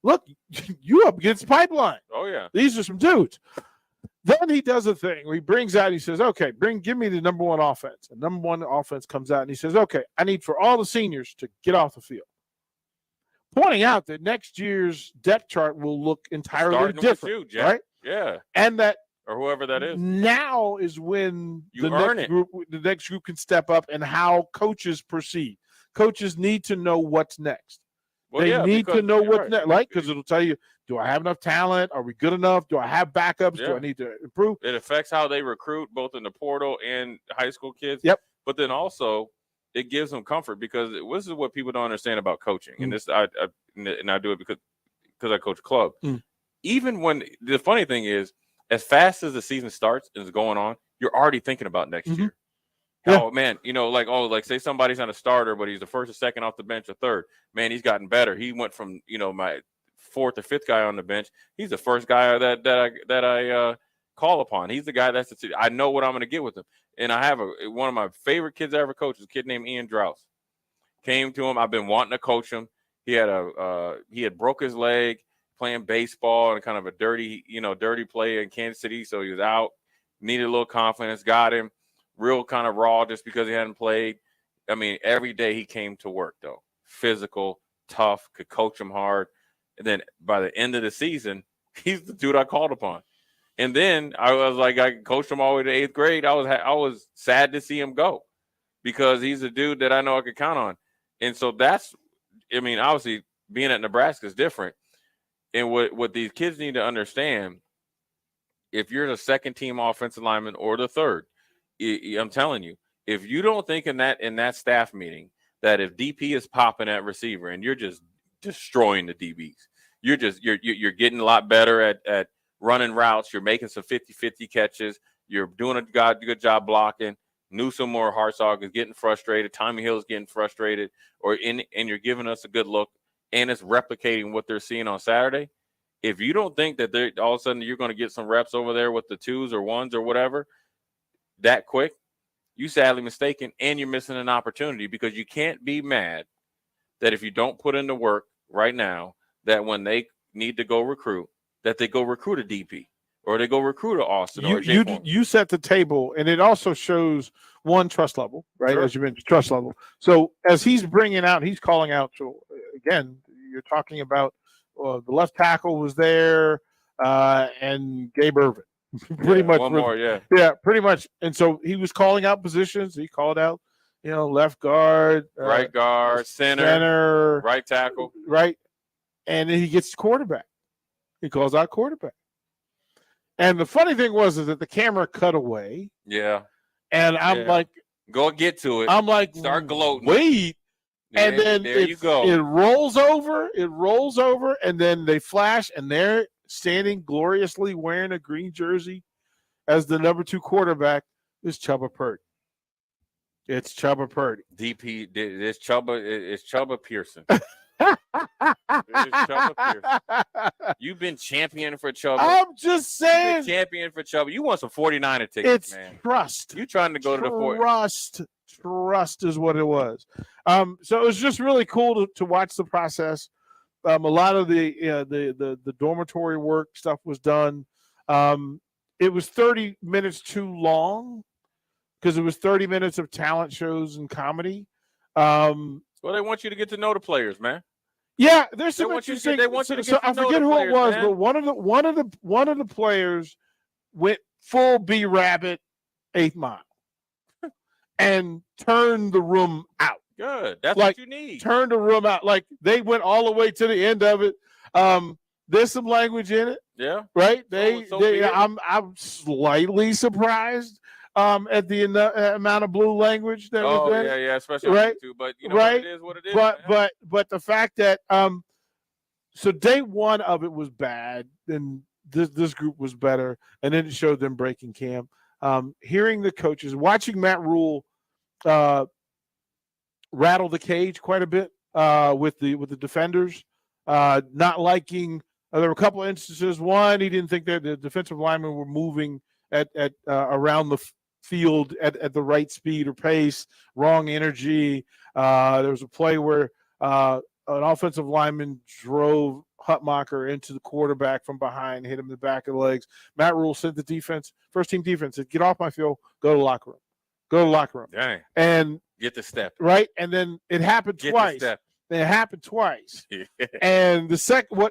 look, you up against the pipeline. Oh, yeah. These are some dudes. Then he does a thing where he brings out, he says, okay, give me the number 1 offense. And number 1 offense comes out and he says, okay, I need for all the seniors to get off the field. pointing out that next year's depth chart will look entirely Starting different, with you, Jack. right? Yeah. And that or whoever that is. Now is when You earn the next group can step up and how coaches proceed. Coaches need to know what's next. Well, they yeah, need to because- know you're what's right. next, right? Because it'll tell you, do I have enough talent? Are we good enough? Do I have backups? Do Yeah. I need to improve? It affects how they recruit both in the portal and high school kids. Yep. But then also it gives them comfort because this is what people don't understand about coaching. And Mm. this I do it because I coach club. Mm. Even when the funny thing is, as fast as the season starts and is going on, you're already thinking about next Mm-hmm. year. Yeah. Oh man, like say somebody's not a starter, but he's the first or second off the bench or third. Man, he's gotten better. He went from my fourth or fifth guy on the bench. He's the first guy that I call upon. He's the guy I know what I'm going to get with him. And I have one of my favorite kids I ever coached, a kid named Ian Drouse. Came to him. I've been wanting to coach him. He had broke his leg playing baseball and kind of a dirty play in Kansas City. So he was out, needed a little confidence, got him. Real kind of raw just because he hadn't played. I mean, every day he came to work, though. Physical, tough, could coach him hard. And then by the end of the season, he's the dude I called upon. And then I was like, I coached him all the way to 8th grade. I was sad to see him go because he's a dude that I know I could count on. And so obviously being at Nebraska is different. And what these kids need to understand, if you're the second team offensive lineman or the third, I'm telling you, if you don't think in that staff meeting that if DP is popping at receiver and you're just destroying the DBs, you're getting a lot better at running routes, you're making some 50-50 catches, you're doing a good job blocking. Newsome or Hartzog is getting frustrated, Tommy Hill is getting frustrated, and you're giving us a good look, and it's replicating what they're seeing on Saturday. If you don't think that all of a sudden you're going to get some reps over there with the 2s or 1s or whatever that quick, you sadly mistaken, and you're missing an opportunity because you can't be mad that if you don't put in the work right now, that when they need to go recruit, that they go recruit a DP or they go recruit a Austin or a J. You set the table, and it also shows one trust level, right? Sure. As you mentioned, trust level. So as he's bringing out, he's calling out. So again, you're talking about the left tackle was there, and Gabe Irvin. Pretty much one more, yeah. Yeah, pretty much. And so he was calling out positions. He called out, left guard, right guard, center, right tackle. Right. And then he gets the quarterback. He calls out quarterback. And the funny thing was is that the camera cut away. Yeah. And I'm like, go get to it. I'm like, start gloating. Wait. And then there you go. It rolls over, and then they flash, and they're standing gloriously wearing a green jersey as the number 2 quarterback is Chubba Purdy. It's Chubba Purdy. DP, it's Chubba Pearson. It is Chubba Pearson. You've been champion for Chubba. I'm just saying. You've been champion for Chubba. You want some 49er tickets, It's man. trust. You trying to go to the 40. Trust is what it was. So it was just really cool to watch the process. A lot of the dormitory work stuff was done. It was 30 minutes too long because it was 30 minutes of talent shows and comedy. Well, they want you to get to know the players, man. Yeah, there's some They want you to interesting. get- they want you to So get to I know forget the who players, it was, man. but one of the players went full B Rabbit 8th Mile and turned the room out. Good. That's Like, what you need. Turned the room out. Like they went all the way to the end of it. There's some language in it. Yeah. Right. So be it. I'm slightly surprised at the amount of blue language that was there. yeah, especially on Right. YouTube. But Right. it is what it is. But man. but the fact that so day one of it was bad, and this group was better, and then it showed them breaking camp. Hearing the coaches, watching Matt Rule rattle the cage quite a bit with the defenders, not liking. There were a couple of instances. One, he didn't think that the defensive linemen were moving at around the field at the right speed or pace. Wrong energy. There was a play where an offensive lineman drove Hutmacher into the quarterback from behind, hit him in the back of the legs. Matt Rule sent the first team defense, said, "Get off my field, go to the locker room." Go to the locker room. Dang. And get the step. Right? And then it happened Get the twice. step. It happened twice. And the second,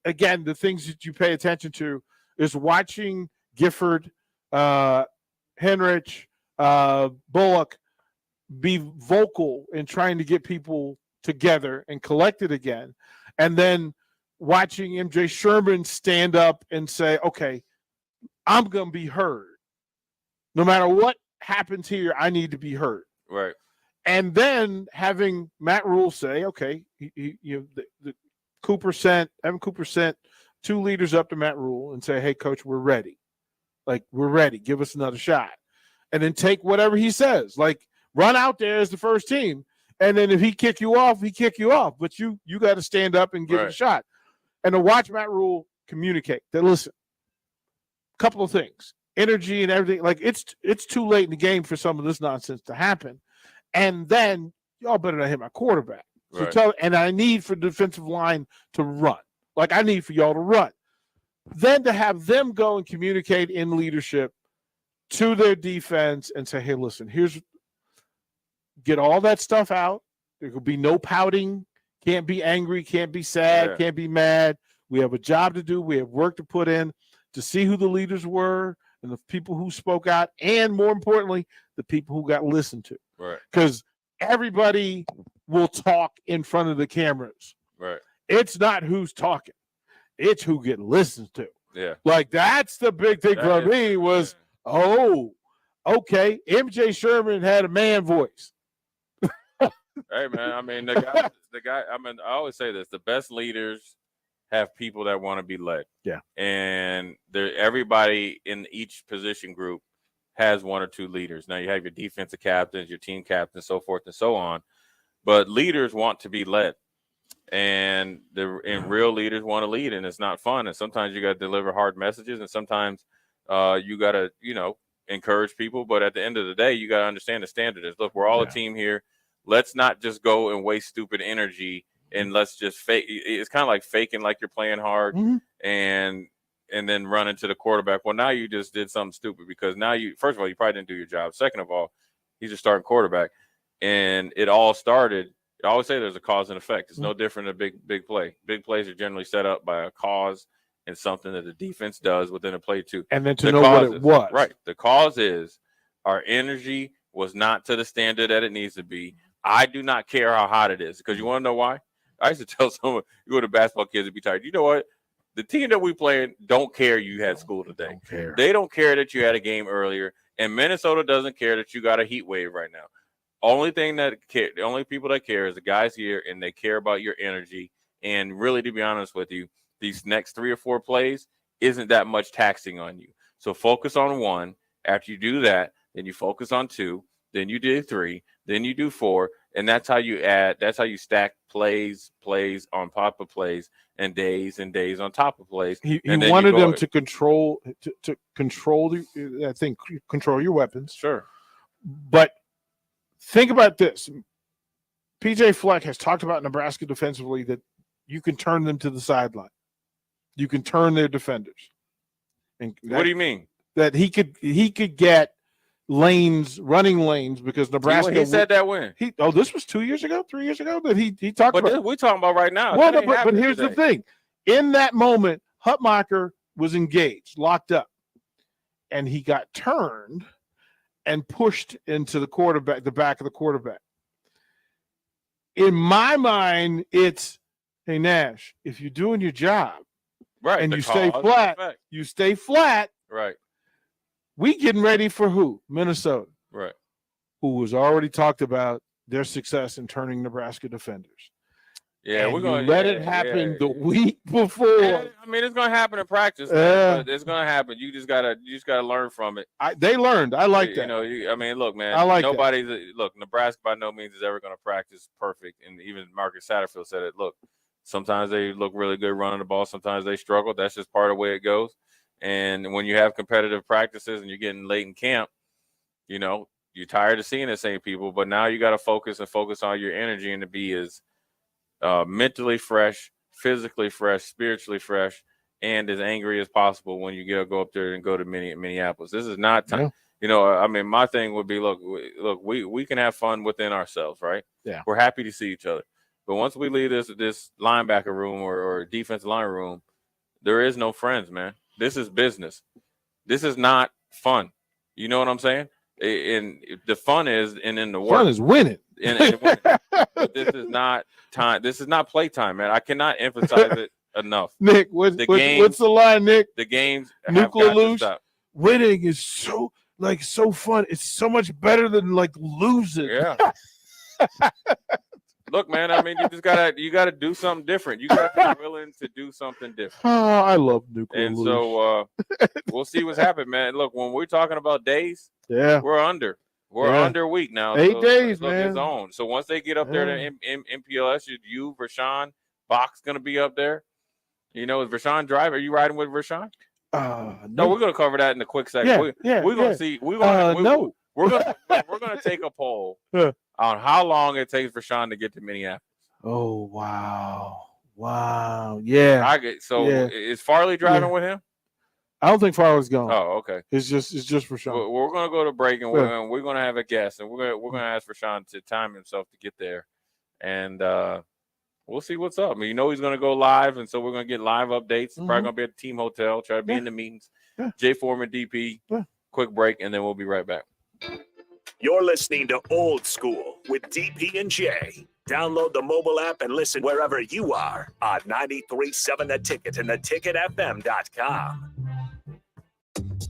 again, the things that you pay attention to is watching Gifford, Henrich, Bullock be vocal in trying to get people together and collected again. And then watching MJ Sherman stand up and say, okay, I'm going to be heard. No matter what happens here, I need to be heard. Right. And then having Matt Rule say, okay, Evan Cooper sent 2 leaders up to Matt Rule and say, hey, coach, we're ready. Like, we're ready. Give us another shot. And then take whatever he says. Like, run out there as the first team. And then if he kick you off, he kick you off. But you got to stand up and give it a shot. And to watch Matt Rule communicate that, listen, a couple of things. Energy and everything. Like, it's too late in the game for some of this nonsense to happen. And then y'all better not hit my quarterback. So and I need for the defensive line to run. Like, I need for y'all to run. Then to have them go and communicate in leadership to their defense and say, hey, listen, get all that stuff out. There will be no pouting. Can't be angry. Can't be sad. Can't be mad. We have a job to do. We have work to put in to see who the leaders were and the people who spoke out, and more importantly, the people who got listened to. Right. Because everybody will talk in front of the cameras. Right. It's not who's talking. It's who getting listened to. Yeah. Like, that's the big thing for me was, okay, MJ Sherman had a man voice. Hey, man, I mean, the guy, I mean, I always say this, the best leaders have people that want to be led. Yeah. And everybody in each position group has 1 or 2 leaders. Now you have your defensive captains, your team captains, so forth and so on. But leaders want to be led. And real leaders want to lead, and it's not fun. And sometimes you got to deliver hard messages, and sometimes you got to, encourage people. But at the end of the day, you got to understand the standard is, look, we're all a team here. Let's not just go and waste stupid energy, and let's just fake. It's kind of like faking like you're playing hard and then run into the quarterback. Well, now you just did something stupid, because now first of all, you probably didn't do your job. Second of all, he's a starting quarterback. And it all started. I always say there's a cause and effect. It's no different than a big play. Big plays are generally set up by a cause and something that the defense does within a play too. And then to know what it was. Right. The cause is our energy was not to the standard that it needs to be. I do not care how hot it is, because you want to know why? I used to tell someone, you go to basketball kids and be tired. You know what? The team that we playing don't care you had school today. They don't care that you had a game earlier. And Minnesota doesn't care that you got a heat wave right now. The only people that care is the guys here, and they care about your energy. And really, to be honest with you, these next 3 or 4 plays isn't that much taxing on you. So focus on 1. After you do that, then you focus on 2. Then you do 3. Then you do 4. And that's how you stack plays on top of plays, and days on top of plays. He wanted them to control your weapons. Sure. But think about this. PJ Fleck has talked about Nebraska defensively that you can turn them to the sideline. You can turn their defenders. And what do you mean? That he could get running lanes, because Nebraska. He said that when? This was 2 years ago, 3 years ago that he talked about. But we're talking about right now. Well, but here's the thing. In that moment, Hutmacher was engaged, locked up, and he got turned and pushed into the back of the quarterback. In my mind, it's, hey, Nash, if you're doing your job, right, and you stay flat, right. We getting ready for who? Minnesota. Right. Who was already talked about their success in turning Nebraska defenders. Yeah, and we're going to let it happen the week before. Yeah, I mean, it's going to happen in practice. But it's going to happen. You just gotta learn from it. They learned. I like that. I mean, look, man. I like look. Nebraska by no means is ever going to practice perfect, and even Marcus Satterfield said it. Look, sometimes they look really good running the ball. Sometimes they struggle. That's just part of the way it goes. And when you have competitive practices and you're getting late in camp, you're tired of seeing the same people. But now you got to focus on your energy and to be as mentally fresh, physically fresh, spiritually fresh, and as angry as possible when you go up there and go to Minneapolis. This is not time. Yeah. I mean, my thing would be, look, we can have fun within ourselves, right? Yeah. We're happy to see each other. But once we leave this linebacker room or defensive line room, there is no friends, man. This is business. This is not fun. You know what I'm saying? And the fun is in the work. Fun is winning. And winning. But this is not time. This is not playtime, man. I cannot emphasize it enough. Nick, what's the line, Nick? The games Nuclear have got to Luge, stop. winning is so fun. It's so much better than like losing. Yeah. Look, man, I mean, you gotta do something different. You gotta be willing to do something different. Oh, I love Nuclear And Luge. so we'll see what's happening, man. Look, when we're talking about days, yeah, we're under a week now. 8 so, days, look, man. It's on. So once they get up there to MPLS, you, Rashawn, Bach's gonna be up there. You know, is Rashawn drive? Are you riding with Rashawn? No, we're gonna cover that in a quick second. We're gonna see. We're gonna take a poll on how long it takes Rashawn to get to Minneapolis. Oh wow, yeah. Is Farley driving with him? I don't think Farley's gone. Oh, okay. It's just for Sean. We're gonna go to break and we're gonna have a guest and we're gonna ask Rashawn to time himself to get there, and we'll see what's up. I mean, he's gonna go live, and so we're gonna get live updates. Probably gonna be at the team hotel. Try to be in the meetings. Jay Foreman, DP. Quick break, and then we'll be right back. You're listening to Old School with DP and J. Download the mobile app and listen wherever you are on 93.7 The Ticket and theticketfm.com.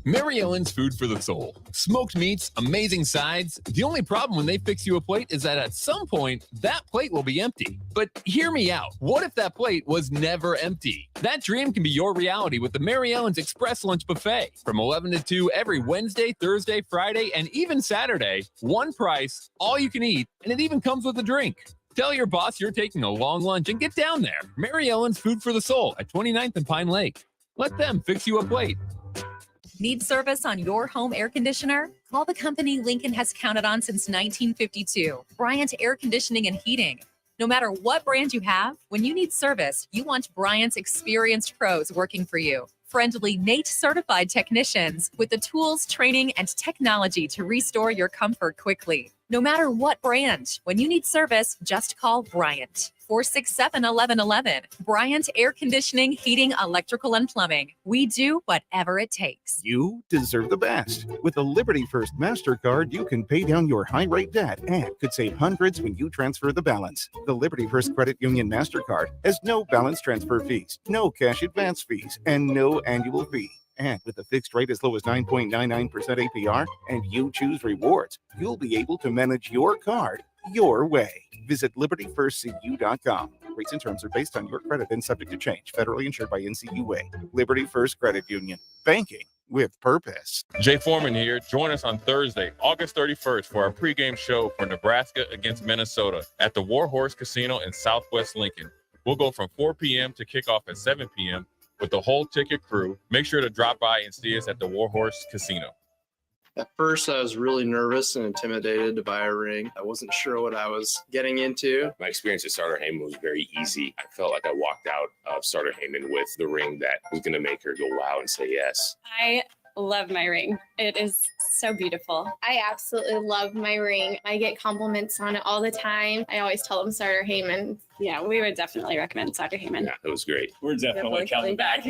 Mary Ellen's Food for the Soul. Smoked meats, amazing sides. The only problem when they fix you a plate is that at some point, that plate will be empty. But hear me out. What if that plate was never empty? That dream can be your reality with the Mary Ellen's Express Lunch Buffet. From 11 to 2 every Wednesday, Thursday, Friday, and even Saturday. One price, all you can eat, and it even comes with a drink. Tell your boss you're taking a long lunch and get down there. Mary Ellen's Food for the Soul at 29th and Pine Lake. Let them fix you a plate. Need service on your home air conditioner? Call the company Lincoln has counted on since 1952, Bryant Air Conditioning and Heating. No matter what brand you have, when you need service, you want Bryant's experienced pros working for you. Friendly NATE certified technicians with the tools, training, and technology to restore your comfort quickly. No matter what brand, when you need service, just call Bryant. 467-1111. Bryant Air Conditioning, Heating, Electrical, and Plumbing. We do whatever it takes. You deserve the best. With the Liberty First MasterCard, you can pay down your high-rate debt and could save hundreds when you transfer the balance. The Liberty First Credit Union MasterCard has no balance transfer fees, no cash advance fees, and no annual fee. And with a fixed rate as low as 9.99% APR and you choose rewards, you'll be able to manage your card your way. Visit libertyfirstcu.com. Rates and terms are based on your credit and subject to change. Federally insured by NCUA. Liberty First Credit Union. Banking with purpose. Jay Foreman here. Join us on Thursday, August 31st for our pregame show for Nebraska against Minnesota at the Warhorse Casino in Southwest Lincoln. We'll go from 4 p.m. to kickoff at 7 p.m. with the whole ticket crew. Make sure to drop by and see us at the Warhorse Casino. At first, I was really nervous and intimidated to buy a ring. I wasn't sure what I was getting into. My experience at Starter Heyman was very easy. I felt like I walked out of Starter Heyman with the ring that was going to make her go wow and say yes. I love my ring. It is so beautiful. I absolutely love my ring. I get compliments on it all the time. I always tell them Starter Heyman. Yeah, we would definitely recommend Sauter Heyman. Yeah, it was great. We're definitely coming back.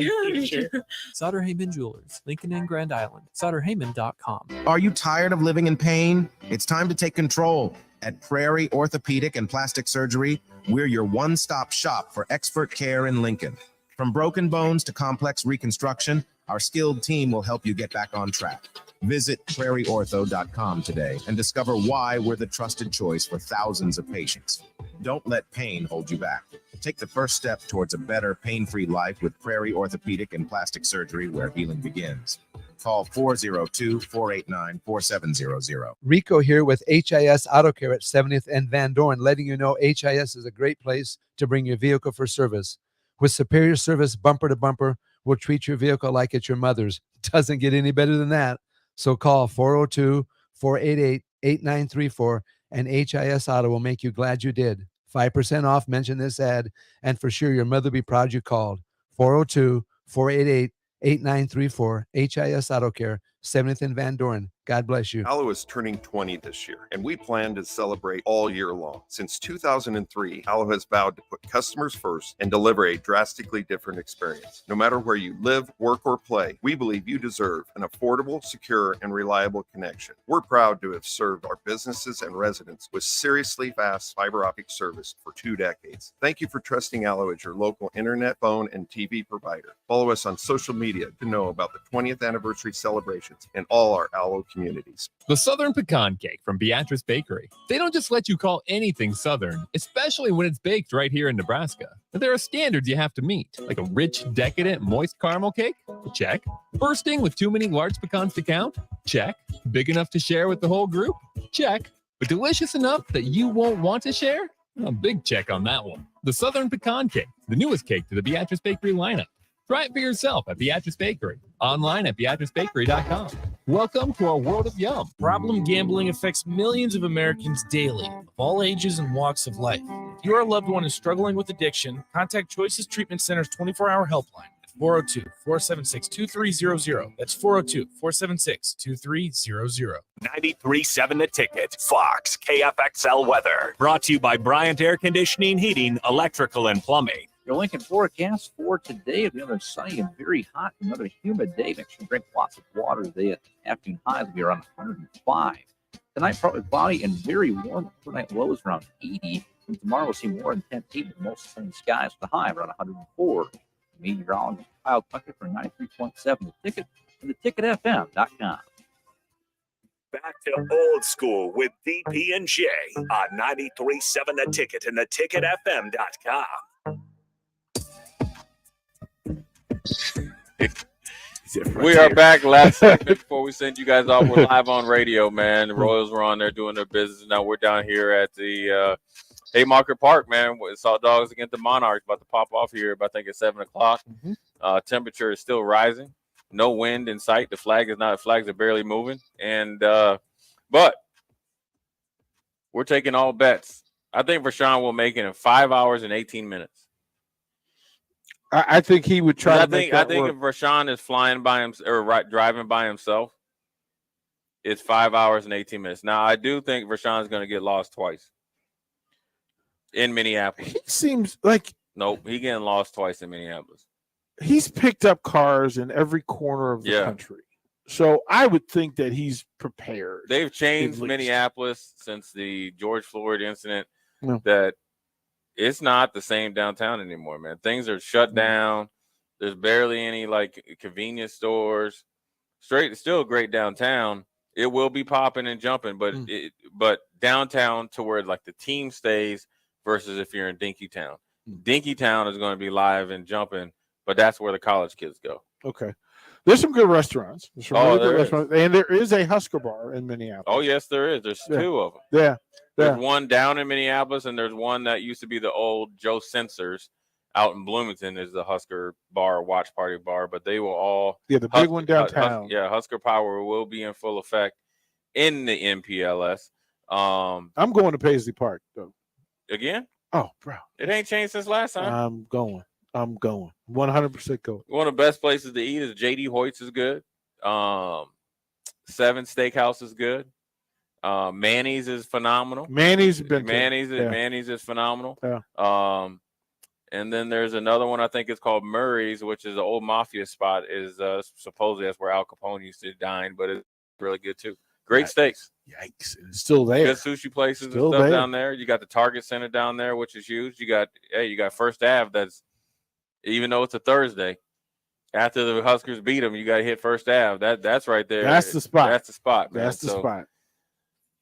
Sauter Heyman Jewelers, Lincoln and Grand Island. SauterHeyman.com. Are you tired of living in pain? It's time to take control. At Prairie Orthopedic and Plastic Surgery, we're your one-stop shop for expert care in Lincoln. From broken bones to complex reconstruction, our skilled team will help you get back on track. Visit prairieortho.com today and discover why we're the trusted choice for thousands of patients. Don't let pain hold you back. Take the first step towards a better pain-free life with Prairie Orthopedic and Plastic Surgery, where healing begins. Call 402-489-4700. Rico here with HIS Auto Care at 70th and Van Dorn, letting you know HIS is a great place to bring your vehicle for service. With superior service bumper to bumper, we'll treat your vehicle like it's your mother's. Doesn't get any better than that. So call 402-488-8934 and HIS Auto will make you glad you did. 5% off, mention this ad, and for sure your mother will be proud you called. 402-488-8934, HIS Auto Care, 70th and Van Doren. God bless you. Allo is turning 20 this year, and we plan to celebrate all year long. Since 2003, Allo has vowed to put customers first and deliver a drastically different experience. No matter where you live, work, or play, we believe you deserve an affordable, secure, and reliable connection. We're proud to have served our businesses and residents with seriously fast fiber optic service for 2 decades. Thank you for trusting Allo as your local internet, phone, and TV provider. Follow us on social media to know about the 20th anniversary celebrations in all our Allo communities. The Southern Pecan Cake from Beatrice Bakery. They don't just let you call anything Southern, especially when it's baked right here in Nebraska. But there are standards you have to meet, like a rich, decadent, moist caramel cake? Check. Bursting with too many large pecans to count? Check. Big enough to share with the whole group? Check. But delicious enough that you won't want to share? A big check on that one. The Southern Pecan Cake, the newest cake to the Beatrice Bakery lineup. Try it for yourself at Beatrice Bakery. Online at BeatriceBakery.com. Welcome to our world of yum. Problem gambling affects millions of Americans daily, of all ages and walks of life. If your loved one is struggling with addiction, contact Choices Treatment Center's 24-hour helpline at 402-476-2300. That's 402-476-2300. 93.7 The Ticket, Fox, KFXL weather. Brought to you by Bryant Air Conditioning, Heating, Electrical, and Plumbing. Your Lincoln forecast for today, another sunny and very hot, another humid day. Make sure you drink lots of water today. Afternoon highs will be around 105. Tonight, probably cloudy and very warm. Overnight lows around 80. And tomorrow, we'll see more intense heat with most sunny skies with a high around 104. Meteorologist Kyle Tucker for 93.7 The Ticket and theticketfm.com. Back to old school with DP and J on 93.7 The Ticket and theticketfm.com. We are back. Last segment before we send you guys off. We're live on radio, man. The Royals were on there doing their business. Now we're down here at the Haymarket Park, man. Saw Dogs against the Monarchs about to pop off here, but I think it's 7 o'clock. Temperature is still rising. No wind in sight. The flags are barely moving. And but we're taking all bets. I think Rashawn will make it in 5 hours and 18 minutes. I think he would try to make that I think work. if Rashawn is flying by himself or driving by himself, it's 5 hours and 18 minutes. Now, I do think Rashawn's going to get lost twice in Minneapolis. He seems like nope, he getting lost twice in Minneapolis. He's picked up cars in every corner of the country. So I would think that he's prepared. They've changed Minneapolis since the George Floyd incident. No. That it's not the same downtown anymore, man. Things are shut down. There's barely any like convenience stores. It's still a great downtown. It will be popping and jumping, but but downtown to where like the team stays versus if you're in Dinkytown. Dinkytown is going to be live and jumping, but that's where the college kids go. Okay. There's some good restaurants. There's some really good restaurants. And there is a Husker bar in Minneapolis. Oh, yes, there is. There's two of them. Yeah. There's one down in Minneapolis, and there's one that used to be the old Joe Sensors out in Bloomington is the Husker bar, watch party bar, but they will all the big one downtown. Husker Power will be in full effect in the MPLS. I'm going to Paisley Park though. Again? Oh, bro. It ain't changed since last time. I'm going. 100% going. One of the best places to eat is JD Hoyt's is good. Seven Steakhouse is good. Manny's is phenomenal. Manny's is phenomenal. Yeah. And then there's another one I think it's called Murray's, which is an old mafia spot. Is supposedly that's where Al Capone used to dine, but it's really good too. Great steaks. Yikes! It's still there. Good sushi places Still and stuff there. down there. You got the Target Center down there, which is huge. You got First Ave. That's even though it's a Thursday. After the Huskers beat them, you got to hit First Ave. That's right there. That's the spot. That's the spot, man. That's the spot.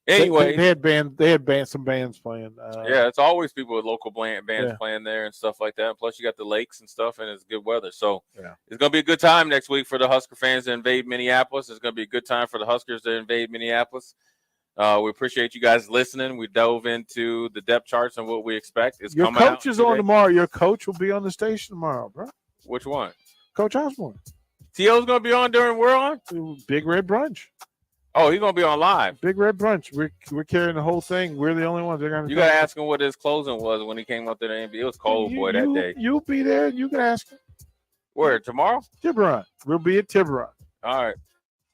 Anyway, they had some bands playing. Yeah, it's always people with local bands playing there and stuff like that. Plus, you got the lakes and stuff, and it's good weather. So it's going to be a good time next week for the Husker fans to invade Minneapolis. It's going to be a good time for the Huskers to invade Minneapolis. We appreciate you guys listening. We dove into the depth charts and what we expect. Your coach is on tomorrow. Your coach will be on the station tomorrow, bro. Which one? Coach Osborne. T.O.'s going to be on during We're On? Big Red Brunch. Oh, he's going to be on live. Big Red Brunch. We're carrying the whole thing. We're the only ones. You got to ask him what his closing was when he came up to the NBA. It was cold, that day. You'll be there. You can ask him. Where, tomorrow? Tiburon. We'll be at Tiburon. All right.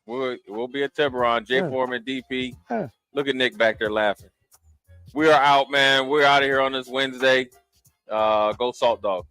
We'll be at Tiburon. J Yeah. Foreman, DP. Yeah. Look at Nick back there laughing. We are out, man. We're out of here on this Wednesday. Go Salt Dog.